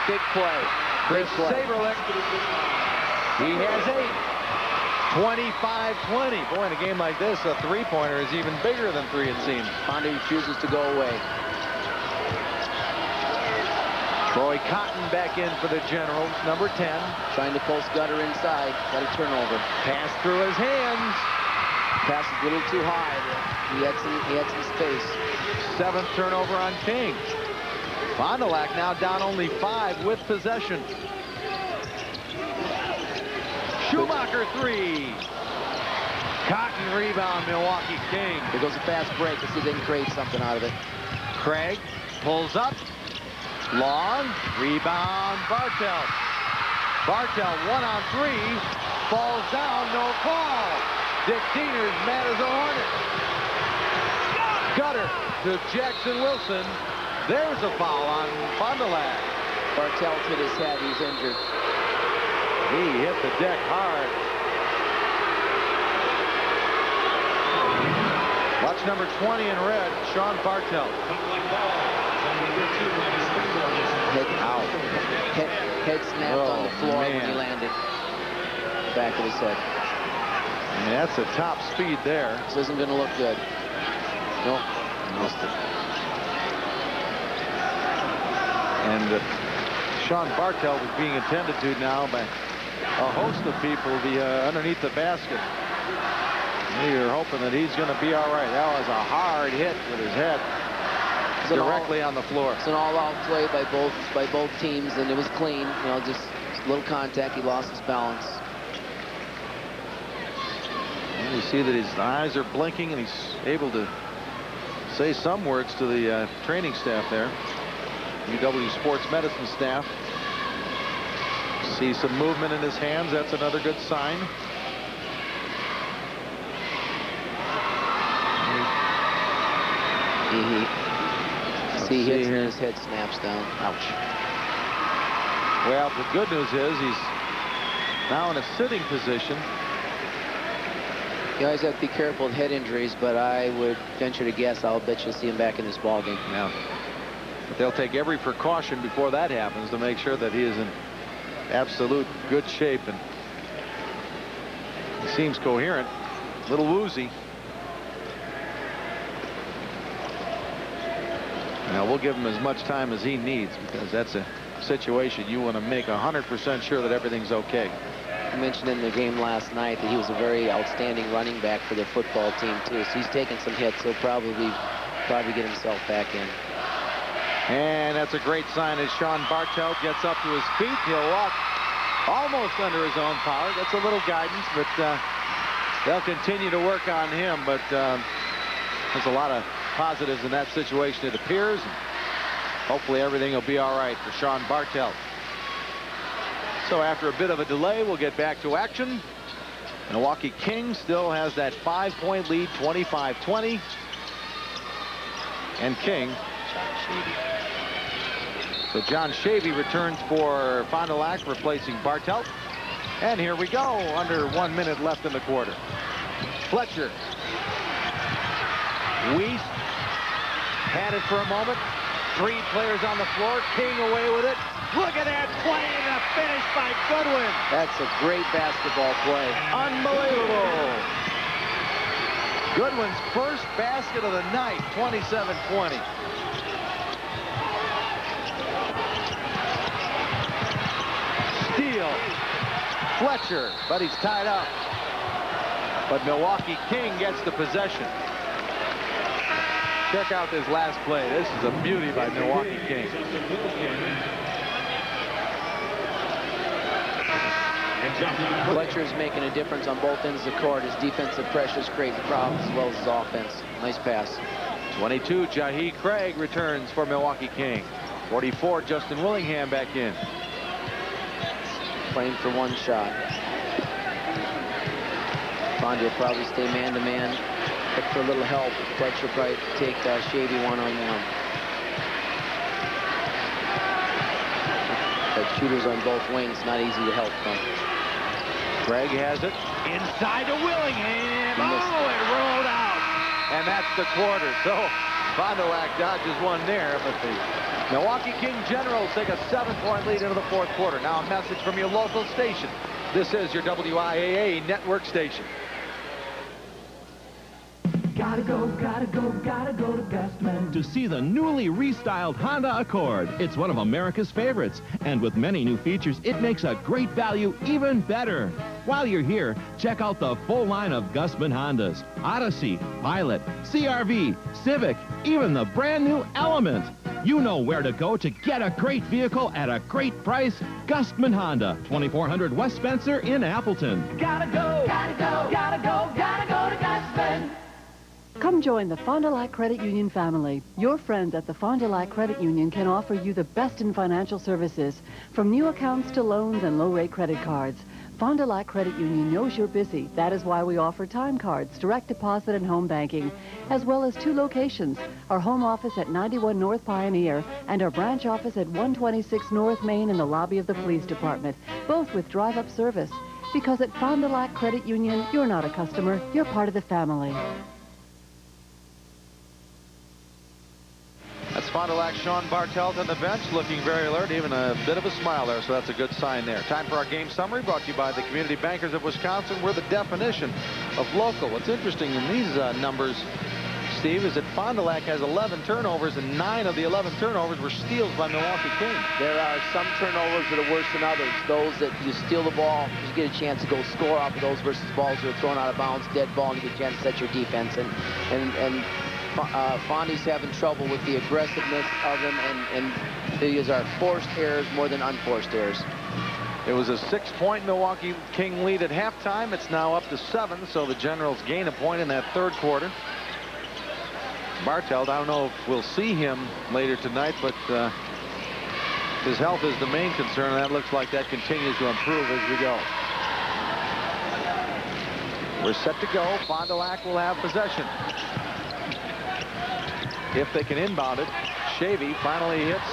Big play. Chris Saberlich. He has 8. 25-20. Boy, in a game like this, a three-pointer is even bigger than 3, it seems.
Fondy refuses to go away.
Troy Cotton back in for the Generals, number 10.
Trying to post Gutter inside. Got a turnover.
Pass through his hands.
Pass is a little too high. He had some space.
7th turnover on King. Fond du Lac now down only 5 with possession. Schumacher 3. Cotton rebound, Milwaukee King.
There goes a fast break. Let's see if they can create something out of it.
Craig pulls up. Long. Rebound, Bartell. Bartell 1 on 3. Falls down, no call. Dick Diener's mad as a hornet. Gutter to Jackson Wilson. There's a foul on Fond du Lac.
Bartell hit his head. He's injured.
He hit the deck hard. Watch number 20 in red, Sean Bartell.
Head snapped on the floor when he landed. Back of his head.
I mean, that's a top speed there.
This isn't going to look good. Nope. Missed it.
And Sean Bartell was being attended to now by a host of people underneath the basket. You're hoping that he's going to be all right. That was a hard hit with his head directly on the floor.
It's an all-out play by both teams, and it was clean. You know, just a little contact. He lost his balance.
And you see that his eyes are blinking, and he's able to say some words to the training staff there. UW Sports Medicine staff. See some movement in his hands. That's another good sign.
He hits and his head snaps down.
Ouch. Well, the good news is he's now in a sitting position.
You always have to be careful with head injuries, but I would venture to guess I'll bet you'll see him back in this ballgame.
Yeah. But they'll take every precaution before that happens to make sure that he is in absolute good shape, and he seems coherent. A little woozy. Now we'll give him as much time as he needs, because that's a situation you want to make 100% sure that everything's okay.
You mentioned in the game last night that he was a very outstanding running back for the football team too. So he's taken some hits. He'll probably get himself back in.
And that's a great sign as Sean Bartell gets up to his feet. He'll walk almost under his own power. That's a little guidance, but they'll continue to work on him. But there's a lot of positives in that situation, it appears. Hopefully everything will be all right for Sean Bartell. So after a bit of a delay, we'll get back to action. Milwaukee King still has that 5-point lead, 25-20. And King. So John Shavy returns for Fond du Lac, replacing Bartelt. And here we go, under 1 minute left in the quarter. Fletcher. Wiest had it for a moment. 3 players on the floor. King away with it. Look at that play and a finish by Goodwin.
That's a great basketball play.
Unbelievable. Goodwin's first basket of the night, 27-20. Steal. Fletcher, but he's tied up. But Milwaukee King gets the possession. Check out this last play. This is a beauty by Milwaukee King.
Fletcher's making a difference on both ends of the court. His defensive pressures creating problems as well as his offense. Nice pass.
22, Jahi Craig returns for Milwaukee King. 44, Justin Willingham back in.
Playing for one shot. Fondy will probably stay man-to-man. Look for a little help. Fletcher will probably take Shavy one-on-one. But shooters on both wings, not easy to help from.
Craig has it. Inside to Willingham. Oh, it rolled out. And that's the quarter. So Fond du Lac dodges one there, but the Milwaukee King Generals take a 7-point lead into the fourth quarter. Now a message from your local station. This is your WIAA network station.
Gotta go to Gustman.
To see the newly restyled Honda Accord. It's one of America's favorites, and with many new features, it makes a great value even better. While you're here, check out the full line of Gustman Hondas. Odyssey, Pilot, CR-V, Civic, even the brand new Element. You know where to go to get a great vehicle at a great price. Gustman Honda, 2400 West Spencer in Appleton.
Gotta go to Gustman.
Come join the Fond du Lac Credit Union family. Your friends at the Fond du Lac Credit Union can offer you the best in financial services, from new accounts to loans and low-rate credit cards. Fond du Lac Credit Union knows you're busy. That is why we offer time cards, direct deposit, and home banking, as well as 2 locations, our home office at 91 North Pioneer and our branch office at 126 North Main in the lobby of the police department, both with drive-up service. Because at Fond du Lac Credit Union, you're not a customer, you're part of the family.
That's Fond du Lac Sean Bartelt on the bench, looking very alert, even a bit of a smile there, so that's a good sign there. Time for our game summary, brought to you by the Community Bankers of Wisconsin. We're the definition of local. What's interesting in these numbers, Steve, is that Fond du Lac has 11 turnovers, and 9 of the 11 turnovers were steals by Milwaukee Kings.
There are some turnovers that are worse than others. Those that you steal the ball, you get a chance to go score off of those versus balls that are thrown out of bounds, dead ball, and you get a chance to set your defense. And Fondy's having trouble with the aggressiveness of him, and these are forced errors more than unforced errors.
It was a 6-point Milwaukee King lead at halftime. It's now up to 7, so the Generals gain a point in that third quarter. Bartelt, I don't know if we'll see him later tonight, but his health is the main concern, and that looks like that continues to improve as we go. We're set to go. Fond du Lac will have possession. If they can inbound it, Shavy finally hits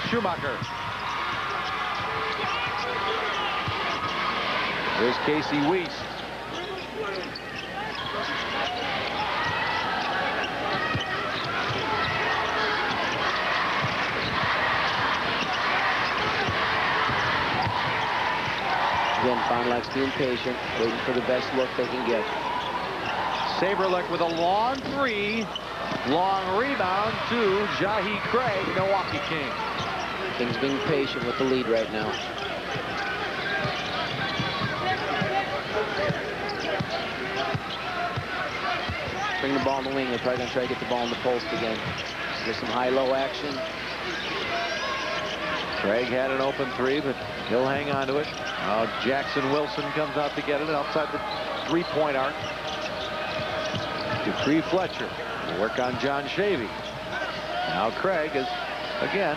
Schumacher. Here's Casey Wiest.
Again, Fond du Lac's being patient, waiting for the best look they can get.
Saberlick with a long 3. Long rebound to Jahi Craig, Milwaukee King.
Kings being patient with the lead right now. Bring the ball in the wing. They're probably going to try to get the ball in the post again. There's some high-low action.
Craig had an open 3, but he'll hang on to it. Now Jackson Wilson comes out to get it outside the 3-point arc. Dupree Fletcher. Work on John Shavy. Now Craig is, again,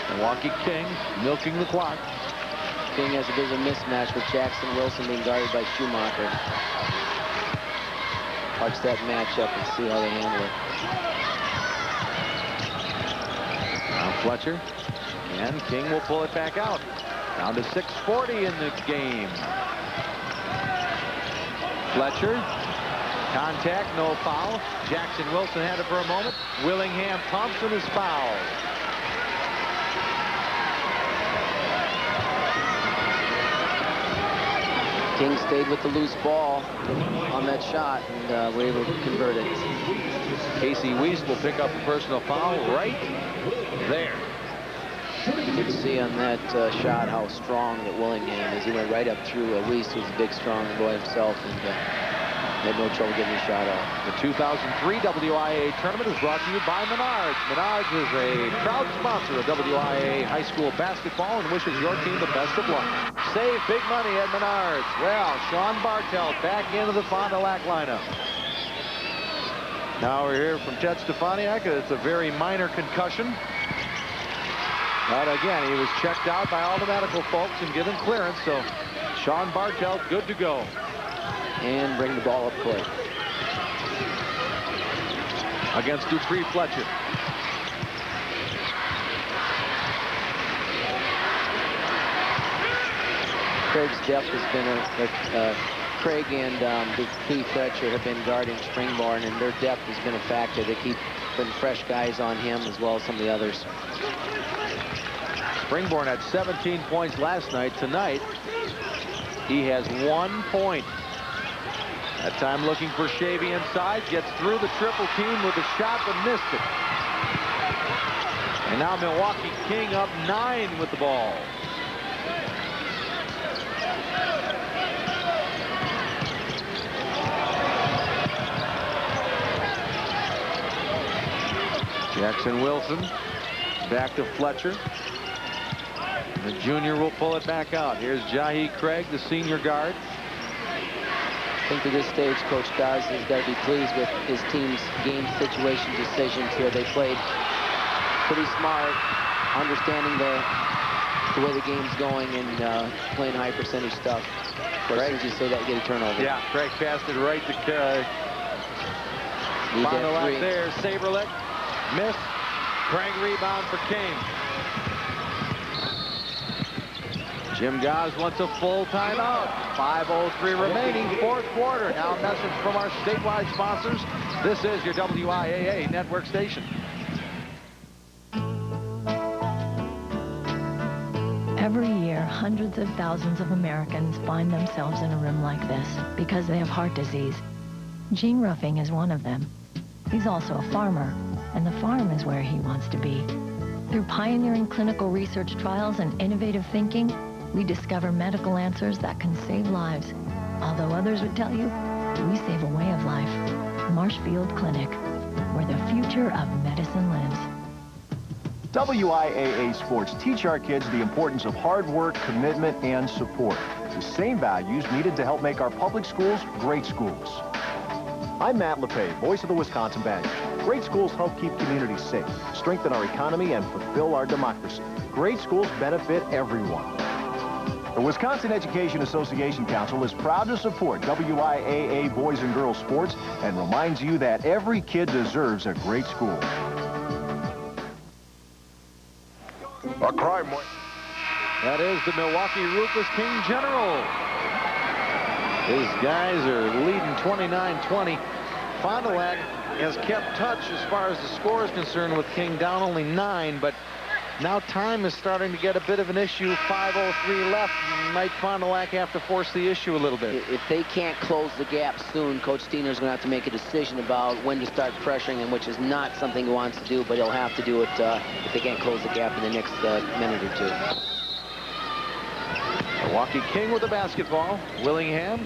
Milwaukee King milking the clock.
King has a bit of a mismatch with Jackson Wilson being guarded by Schumacher. Watch that matchup and see how they handle it.
Now Fletcher, and King will pull it back out. Down to 6:40 in the game. Fletcher. Contact, no foul. Jackson Wilson had it for a moment. Willingham pumps and is fouled.
King stayed with the loose ball on that shot and were able to convert it.
Casey Wiest will pick up a personal foul right there.
You can see on that shot how strong that Willingham is. He went right up through Wiest, who's a big, strong boy himself, and had no trouble getting the shot off.
The 2003 WIAA tournament is brought to you by Menards. Menards is a proud sponsor of WIAA high school basketball and wishes your team the best of luck. Save big money at Menards. Well, Sean Bartelt back into the Fond du Lac lineup. Now we're here from Ted Stefaniak. It's a very minor concussion. But again, he was checked out by all the medical folks and given clearance, so Sean Bartelt good to go.
And bring the ball up court.
Against Dupree Fletcher.
Craig's depth has been Craig and Dupree Fletcher have been guarding Springborn, and their depth has been a factor. They keep putting fresh guys on him as well as some of the others.
Springborn had 17 points last night. Tonight, he has 1 point. That time looking for Shavy inside. Gets through the triple team with a shot, but missed it. And now Milwaukee King up 9 with the ball. Jackson Wilson back to Fletcher. The junior will pull it back out. Here's Jahi Craig, the senior guard.
I think to this stage, Coach Goss has got to be pleased with his team's game situation decisions here. They played pretty smart, understanding the way the game's going, and playing high percentage stuff. Of course, as you say that, you get a turnover.
Yeah, Craig passed it right to Fondolak there. Saberlick missed. Craig rebound for King. Jim Goss wants a full timeout. 5:03 remaining, fourth quarter. Now a message from our statewide sponsors. This is your WIAA network station.
Every year, hundreds of thousands of Americans find themselves in a room like this because they have heart disease. Gene Ruffing is one of them. He's also a farmer, and the farm is where he wants to be. Through pioneering clinical research trials and innovative thinking, we discover medical answers that can save lives. Although others would tell you, we save a way of life. Marshfield Clinic, where the future of medicine lives.
WIAA sports teach our kids the importance of hard work, commitment, and support. The same values needed to help make our public schools great schools. I'm Matt LePay, voice of the Wisconsin Badgers. Great schools help keep communities safe, strengthen our economy, and fulfill our democracy. Great schools benefit everyone. The Wisconsin Education Association Council is proud to support WIAA boys and girls sports and reminds you that every kid deserves a great school.
A crime. That is the Milwaukee Rufus King General. These guys are leading 29-20. Fond du Lac has kept touch as far as the score is concerned with King, down only 9, but now time is starting to get a bit of an issue. 5:03 left. Might Fond du Lac have to force the issue a little bit.
If they can't close the gap soon, Coach Steiner's going to have to make a decision about when to start pressuring, and which is not something he wants to do, but he'll have to do it if they can't close the gap in the next minute or two.
Milwaukee King with the basketball. Willingham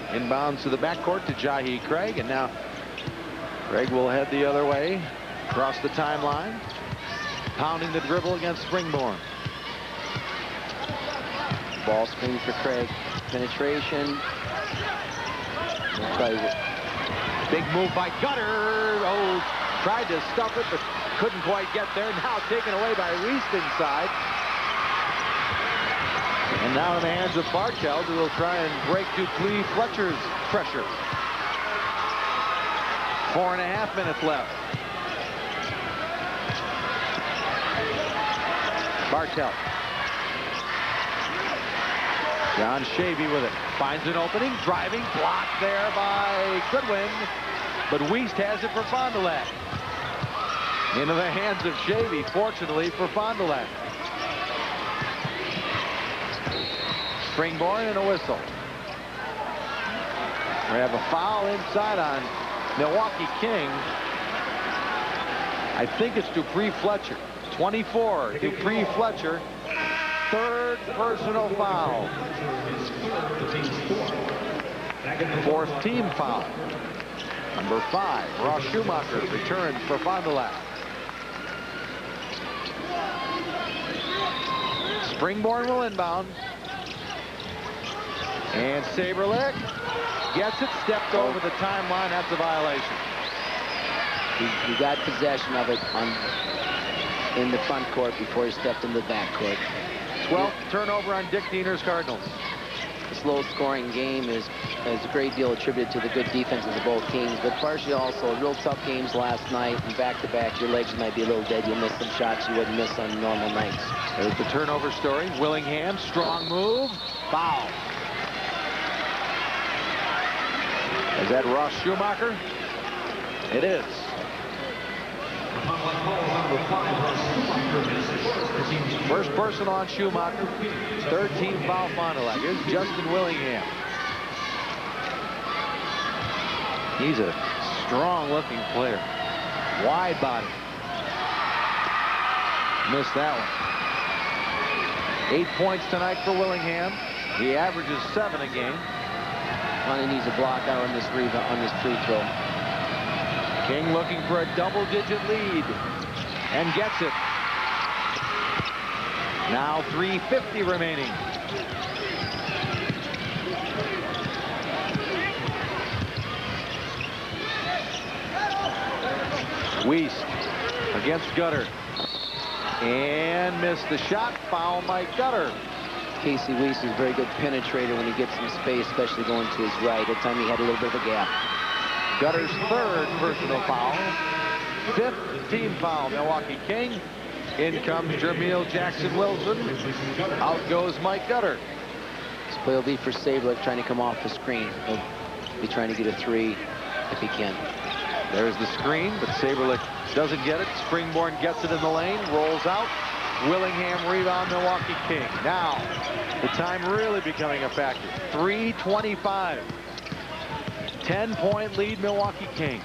inbounds to the backcourt to Jahi Craig, and now Craig will head the other way across the timeline, pounding the dribble against Springborn.
Ball screen for Craig. Penetration.
Big move by Gutter. Oh, tried to stuff it, but couldn't quite get there. Now taken away by Reese inside. And now in the hands of Bartelt, who will try and break Dupree Fletcher's pressure. 4.5 minutes left. Bartelt. John Shavy with it. Finds an opening. Driving. Blocked there by Goodwin. But Wiest has it for Fond du Lac. Into the hands of Shavy, fortunately for Fond du Lac. Springborn and a whistle. We have a foul inside on Milwaukee King. I think it's Dupree Fletcher. 24, Dupree Fletcher. Third personal foul. Fourth team foul. Number 5, Ross Schumacher returns for Fond du Lac. Springborn will inbound. And Saberlick gets it, stepped over the timeline. That's a violation.
He got possession of it on in the front court before he stepped in the back court.
12th turnover on Dick Diener's Cardinals.
This low-scoring game is a great deal attributed to the good defenses of both teams, but partially also real tough games last night, and back-to-back, your legs might be a little dead. You'll miss some shots you wouldn't miss on normal nights.
There's the turnover story. Willingham, strong move, foul. Is that Ross Schumacher? It is. First person on Schumacher. 13th foul Fond du Lac. Here's Justin Willingham. He's a strong-looking player. Wide body. Missed that one. 8 points tonight for Willingham. He averages 7 a game.
Fondy needs a block out on this rebound, on this free throw.
King looking for a double-digit lead and gets it. Now 3:50 remaining. Weiss against Gutter. And missed the shot. Foul Mike Gutter.
Casey Weiss is a very good penetrator when he gets some space, especially going to his right. That time he had a little bit of a gap.
Gutter's 3rd personal foul. 5th team foul, Milwaukee King. In comes Jermeel Jackson-Wilson. Out goes Mike Gutter.
This play will be for Saberlick trying to come off the screen. He'll be trying to get a 3 if he can.
There's the screen, but Saberlick doesn't get it. Springborn gets it in the lane, rolls out. Willingham rebound, Milwaukee King. Now, the time really becoming a factor. 3:25. 10-point lead, Milwaukee King.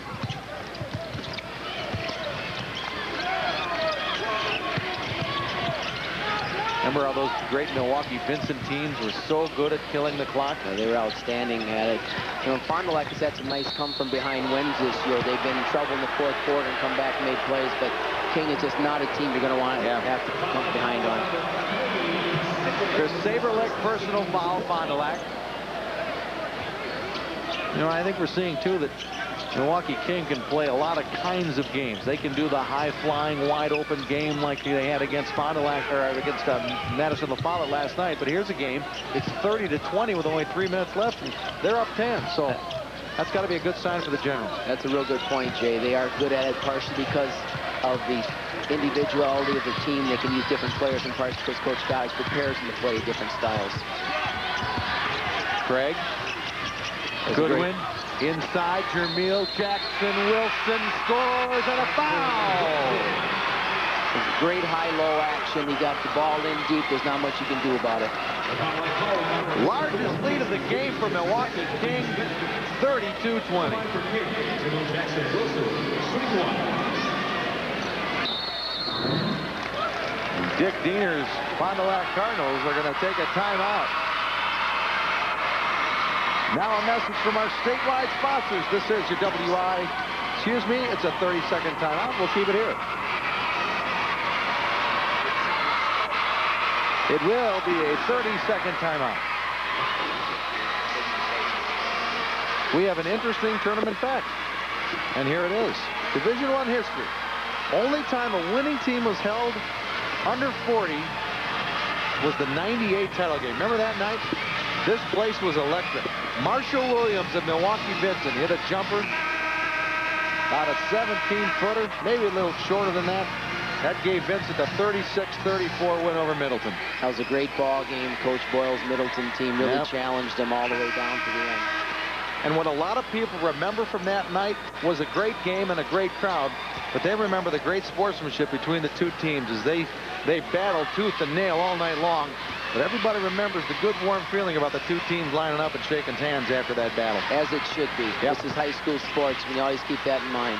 Remember how those great Milwaukee Vincent teams were so good at killing the clock?
They were outstanding at it. You know, Fond du Lac has had some nice come-from-behind wins this year. They've been in trouble in the 4th quarter and come back and made plays, but King is just not a team you're going to want to have to come behind on.
Chris Saberlick, personal foul, Fond du Lac. You know, I think we're seeing, too, that Milwaukee King can play a lot of kinds of games. They can do the high-flying, wide-open game like they had against Fond du Lac, or against Madison La Follette last night. But here's a game. It's 30-20 with only 3 minutes left, and they're up 10. So that's got to be a good sign for the Generals.
That's a real good point, Jay. They are good at it, partially because of the individuality of the team. They can use different players, in part because Coach Goddard prepares them to play different styles.
Craig. Goodwin. Inside, Jermeel Jackson-Wilson scores and a foul.
It's great high-low action. He got the ball in deep. There's not much you can do about it.
Largest lead of the game for Milwaukee King, 32-20. Dick Diener's Fond du Lac Cardinals are going to take a timeout. Now a message from our statewide sponsors. This is your WI. Excuse me, it's a 30-second timeout. We'll keep it here. It will be a 30-second timeout. We have an interesting tournament fact. And here it is. Division I history. Only time a winning team was held under 40 was the 98 title game. Remember that night? This place was electric. Marshall Williams of Milwaukee Vincent hit a jumper. About a 17-footer, maybe a little shorter than that. That gave Vincent a 36-34 win over Middleton.
That was a great ball game. Coach Boyle's Middleton team really challenged them all the way down to the end.
And what a lot of people remember from that night was a great game and a great crowd, but they remember the great sportsmanship between the two teams as they battled tooth and nail all night long. But everybody remembers the good, warm feeling about the two teams lining up and shaking hands after that battle.
As it should be. Yep. This is high school sports. We always keep that in mind.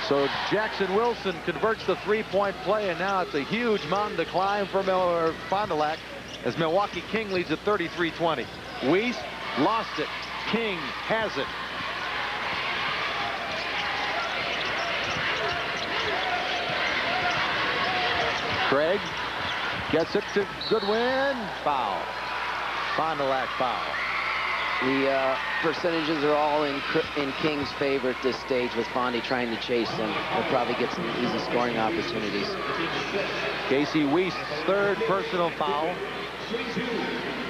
So Jackson-Wilson converts the three-point play, and now it's a huge mountain to climb for Fond du Lac as Milwaukee King leads at 33-20. Weiss lost it. King has it. Craig gets it to Goodwin. Foul. Fond du Lac foul.
The percentages are all in King's favor at this stage, with Fondy trying to chase them. They'll probably get some easy scoring opportunities.
Casey Weist's third personal foul.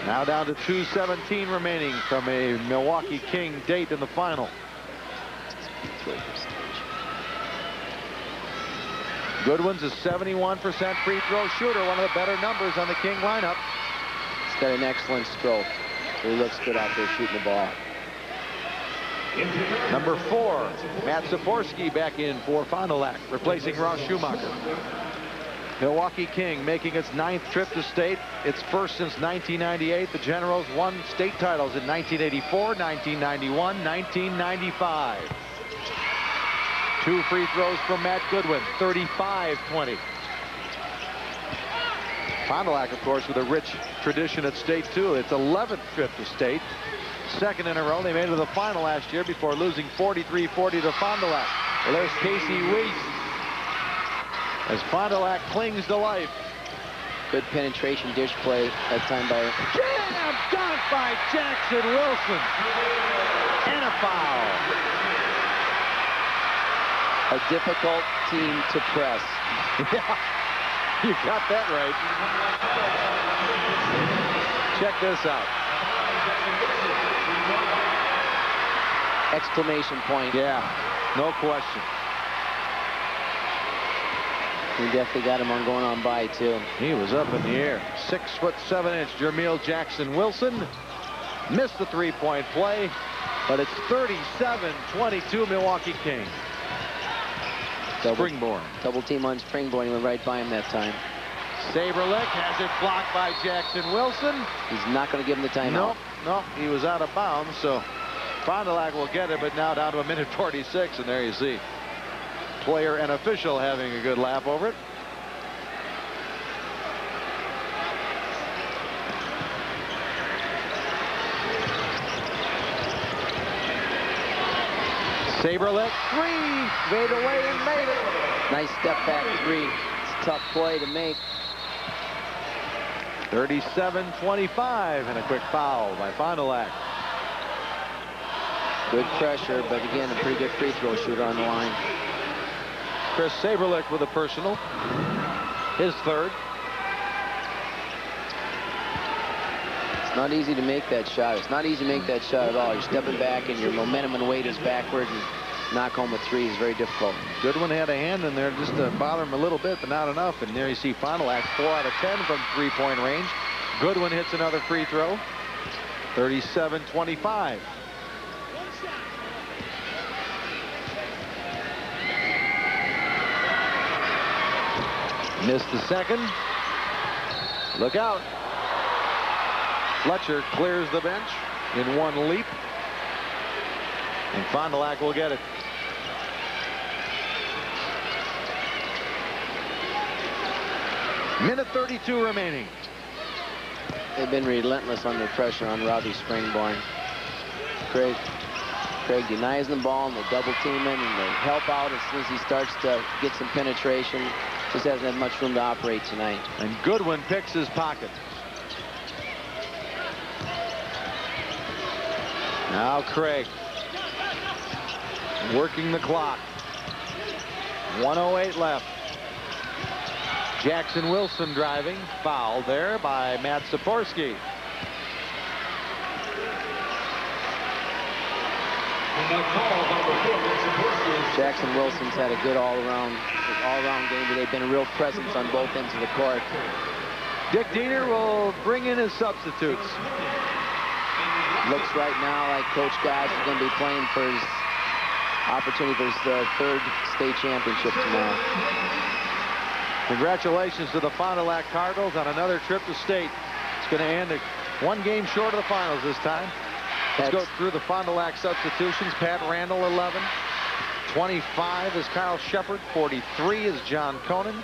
Now down to 2:17 remaining from a Milwaukee King date in the final. Goodwin's a 71% free throw shooter, one of the better numbers on the King lineup.
He's got an excellent stroke. He looks good out there shooting the ball.
Number 4, Matt Saporsky back in for Fond du Lac, replacing Ross Schumacher. Milwaukee King making its 9th trip to state, its first since 1998. The Generals won state titles in 1984, 1991, 1995. 2 free throws from Matt Goodwin, 35-20. Fond du Lac, of course, with a rich tradition at state, too. Its 11th trip to state. 2nd in a row. They made it to the final last year before losing 43-40 to Fond du Lac. Well, there's Casey Weist as Fond du Lac clings to life.
Good penetration dish play that time by...
Jam dunk by Jackson Wilson. And a foul.
A difficult team to press.
Yeah, you got that right. Check this out.
Exclamation point.
Yeah, no question.
He definitely got him on going on by, too.
He was up in the air. 6'7" Jermeel Jackson Wilson missed the three-point play, but it's 37-22 Milwaukee King. Springborn.
Double team on Springborn. He went right by him that time.
Saberlick has it blocked by Jackson Wilson.
He's not going to give him the timeout.
Nope, he was out of bounds, so Fond du Lac will get it, but now down to 1:46, and there you see player and official having a good laugh over it. Saberlick, 3, made away and made it.
Nice step back 3. It's a tough play to make.
37-25, and a quick foul by Fond du Lac.
Good pressure, but again, a pretty good free throw shooter on the line.
Chris Saberlick with a personal, his third.
It's not easy to make that shot. It's not easy to make that shot at all. You're stepping back and your momentum and weight is backward, and knock home a 3 is very difficult.
Goodwin had a hand in there just to bother him a little bit, but not enough. And there you see Fond du Lac 4 out of 10 from three-point range. Goodwin hits another free throw. 37-25. Missed the second. Look out. Fletcher clears the bench in one leap. And Fond du Lac will get it. Minute 32 remaining.
They've been relentless under pressure on Robbie Springborn. Craig denies the ball, and they double team him, and they help out as soon as he starts to get some penetration. Just hasn't had much room to operate tonight.
And Goodwin picks his pocket. Now Craig working the clock. 1:08 left. Jackson Wilson driving. Foul there by Matt Saporsky.
Jackson Wilson's had a good all-around game today. Been a real presence on both ends of the court.
Dick Diener will bring in his substitutes.
Looks right now like Coach Goss is going to be playing for his opportunity for his 3rd state championship tomorrow.
Congratulations to the Fond du Lac Cardinals on another trip to state. It's going to end at 1 game short of the finals this time. Let's go through the Fond du Lac substitutions. Pat Randall, 11. 25 is Kyle Shepard. 43 is John Conan.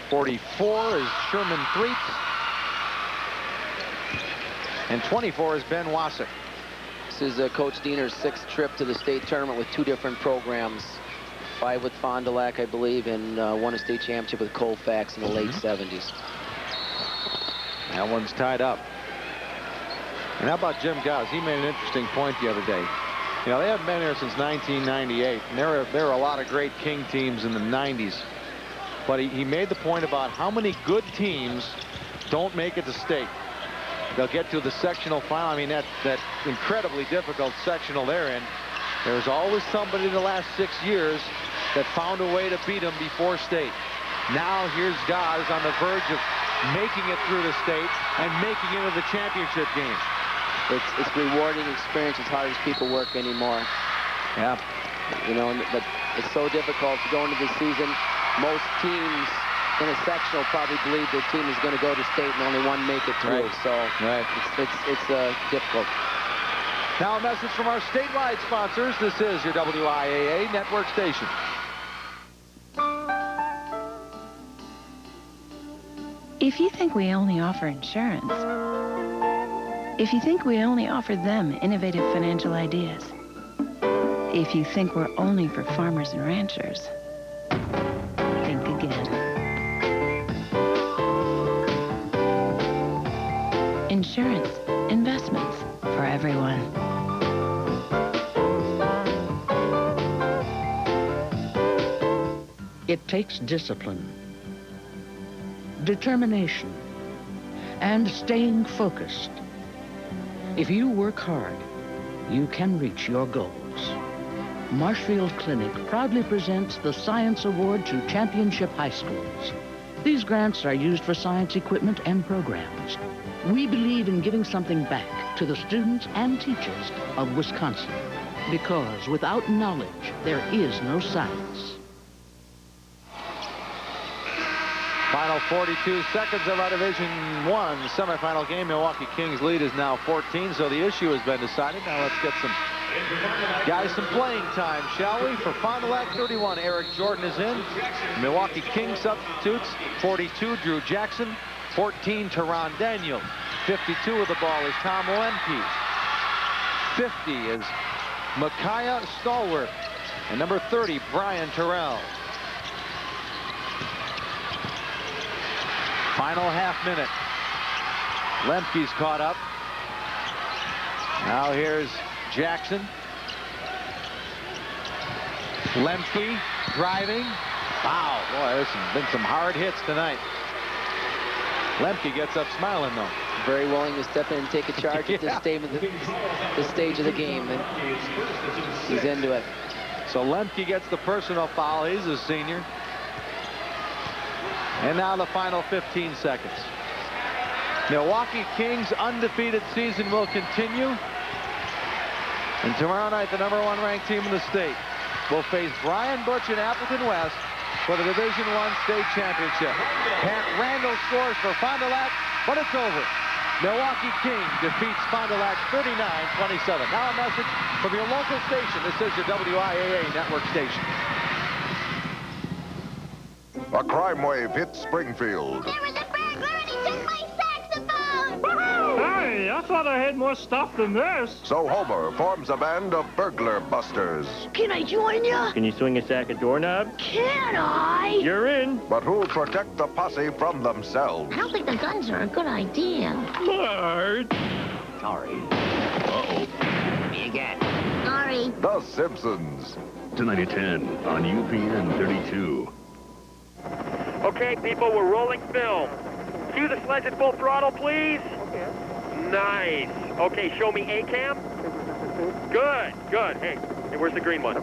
44 is Sherman Threets. And 24 is Ben Wasik.
This is Coach Diener's 6th trip to the state tournament with 2 different programs. 5 with Fond du Lac, I believe, and won a state championship with Colfax in the late 70s.
That one's tied up. And how about Jim Goss? He made an interesting point the other day. You know, they haven't been here since 1998, and there are a lot of great King teams in the 90s. But he made the point about how many good teams don't make it to state. They'll get to the sectional final. I mean, that incredibly difficult sectional they're in. There's always somebody in the last 6 years that found a way to beat them before state. Now here's Goss on the verge of making it through the state and making it into the championship game.
It's rewarding experience as hard as people work anymore.
Yeah.
You know, but it's so difficult to go into the season. Most teams in a sectional probably believe their team is going to go to state and only one make it through.
Right.
So
right.
it's difficult.
Now a message from our statewide sponsors. This is your WIAA network station.
If you think we only offer insurance, if you think we only offer them innovative financial ideas, if you think we're only for farmers and ranchers, think again. Insurance, investments for everyone.
It takes discipline, determination, and staying focused. If you work hard, you can reach your goals. Marshfield Clinic proudly presents the Science Award to Championship High Schools. These grants are used for science equipment and programs. We believe in giving something back to the students and teachers of Wisconsin, because without knowledge, there is no science.
Final 42 seconds of our Division I semifinal game. Milwaukee Kings lead is now 14, so the issue has been decided. Now let's get some guys some playing time, shall we? For Fond du Lac 31, Eric Jordan is in. Milwaukee Kings substitutes. 42, Drew Jackson. 14, Teron Daniel. 52 of the ball is Tom Lemke. 50 is Micaiah Stallworth. And number 30, Brian Terrell. Final half minute. Lemke's caught up. Now here's Jackson. Lemke driving. Wow, boy, there's been some hard hits tonight. Lemke gets up smiling, though.
Very willing to step in and take a charge at this stage of the game. And he's into it.
So Lemke gets the personal foul. He's a senior. And now the final 15 seconds. Milwaukee Kings' undefeated season will continue. And tomorrow night, the #1 ranked team in the state will face Brian Butch in Appleton West for the Division I state championship. Pat Randall scores for Fond du Lac, but it's over. Milwaukee King defeats Fond du Lac 39-27. Now a message from your local station. This is your WIAA network station.
A crime wave hits Springfield.
There was a burglar and he took my saxophone!
Hey, I thought I had more stuff than this.
So Homer forms a band of burglar busters.
Can I join you?
Can you swing a sack of doorknob?
Can I?
You're in.
But who'll protect the posse from themselves?
I don't think the guns are a good idea.
Lord.
Sorry. Uh-oh. Me again.
Sorry.
The Simpsons.
Tonight at 10 on UPN 32.
Okay, people, we're rolling film. Cue the sledge at full throttle, please. Okay. Nice. Okay, show me A-cam. Good, good. Hey, where's the green one?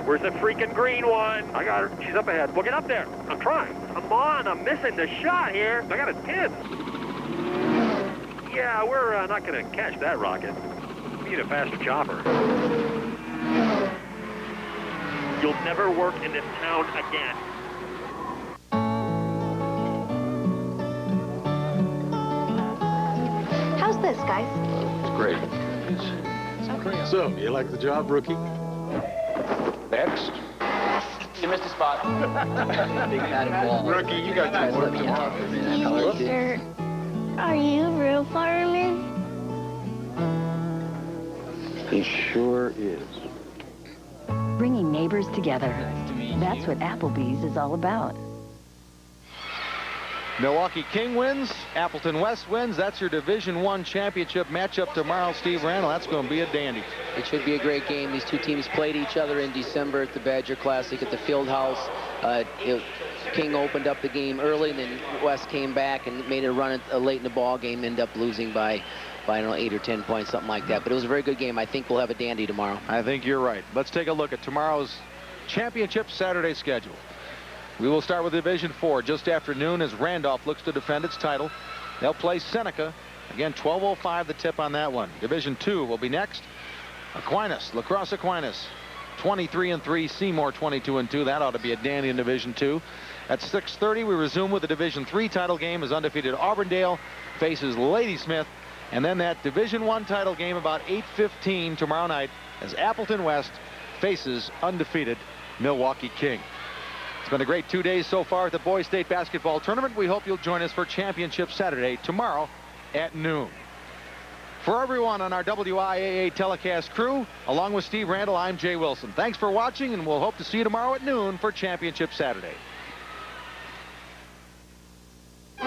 Where's the freaking green one? I got her. She's up ahead. Well, get up there. I'm trying. Come on, I'm missing the shot here. I got a 10. Yeah, we're not going to catch that rocket. We need a faster chopper. You'll never work in this town again.
How's this, guys?
It's great. So, you like the job, rookie? Next.
You missed a spot.
Big batted ball.
Rookie, you got
Guys,
some work
let me
tomorrow.
have it, man.
Mister, are you a real fireman?
He sure is.
Bringing neighbors together. That's what Applebee's is all about.
Milwaukee King wins, Appleton West wins. That's your Division I championship matchup tomorrow, Steve Randall. That's going to be a dandy.
It should be a great game. These two teams played each other in December at the Badger Classic at the Fieldhouse. King opened up the game early, and then West came back and made a run late in the ball game, ended up losing by I don't know, 8 or 10 points, something like that. But it was a very good game. I think we'll have a dandy tomorrow.
I think you're right. Let's take a look at tomorrow's championship Saturday schedule. We will start with Division IV just after noon as Randolph looks to defend its title. They'll play Seneca. Again, 12:05 the tip on that one. Division II will be next. Aquinas, La Crosse Aquinas, 23-3. Seymour, 22-2. That ought to be a dandy in Division II. At 6:30, we resume with the Division III title game as undefeated Auburndale faces Ladysmith. And then that Division I title game about 8:15 tomorrow night as Appleton West faces undefeated Milwaukee King. It's been a great 2 days so far at the Boys State Basketball Tournament. We hope you'll join us for Championship Saturday tomorrow at noon. For everyone on our WIAA telecast crew, along with Steve Randall, I'm Jay Wilson. Thanks for watching, and we'll hope to see you tomorrow at noon for Championship Saturday.
The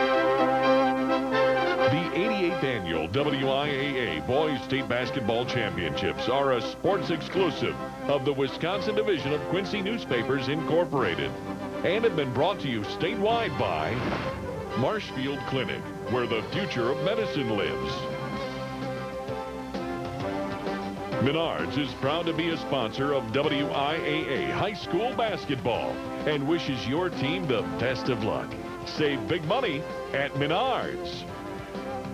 88th Annual WIAA Boys State Basketball Championships are a sports exclusive of the Wisconsin Division of Quincy Newspapers Incorporated and have been brought to you statewide by Marshfield Clinic, where the future of medicine lives. Menards is proud to be a sponsor of WIAA High School Basketball and wishes your team the best of luck. Save big money at Menards.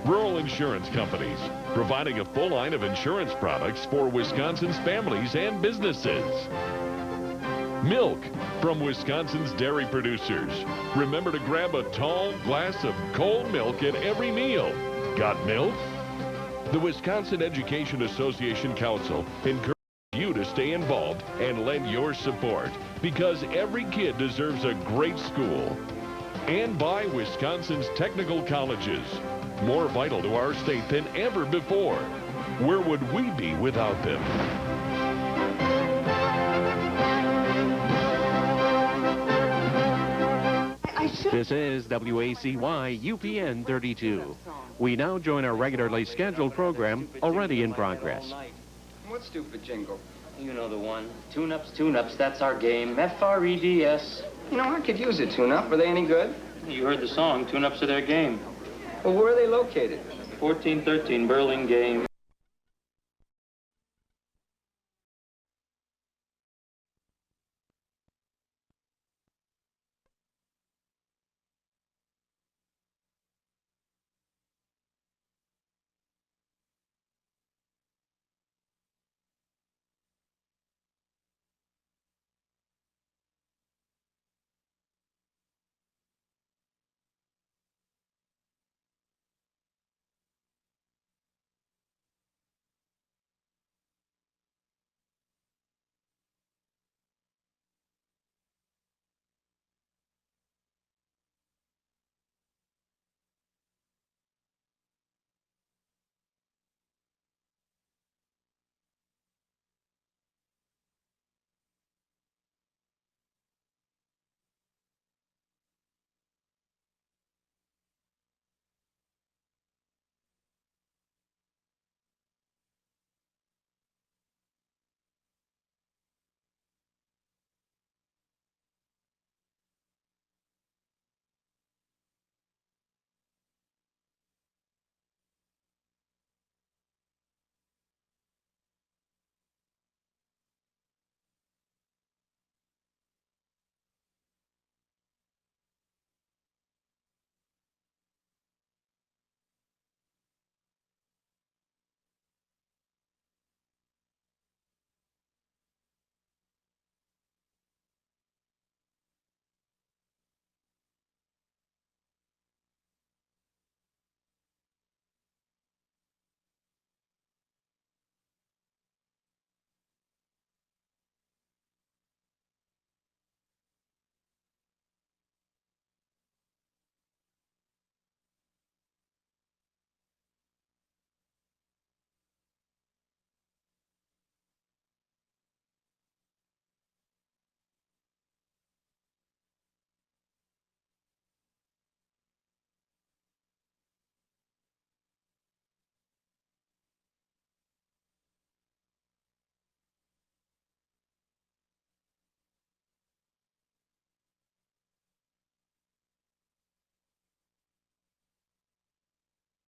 Rural Insurance Companies, providing a full line of insurance products for Wisconsin's families and businesses. Milk from Wisconsin's dairy producers. Remember to grab a tall glass of cold milk at every meal. Got milk? The Wisconsin Education Association Council encourages you to stay involved and lend your support because every kid deserves a great school. And by Wisconsin's technical colleges, more vital to our state than ever before. Where would we be without them?
This is WACY UPN 32. We now join our regularly scheduled program, already in progress.
What stupid jingle? You know the one. Tune-ups, tune-ups, that's our game. F-R-E-D-S. You know, I could use a tune-up. Were they any good? You heard the song. Tune-ups are their game. Well, where are they located? 1413 Burlingame.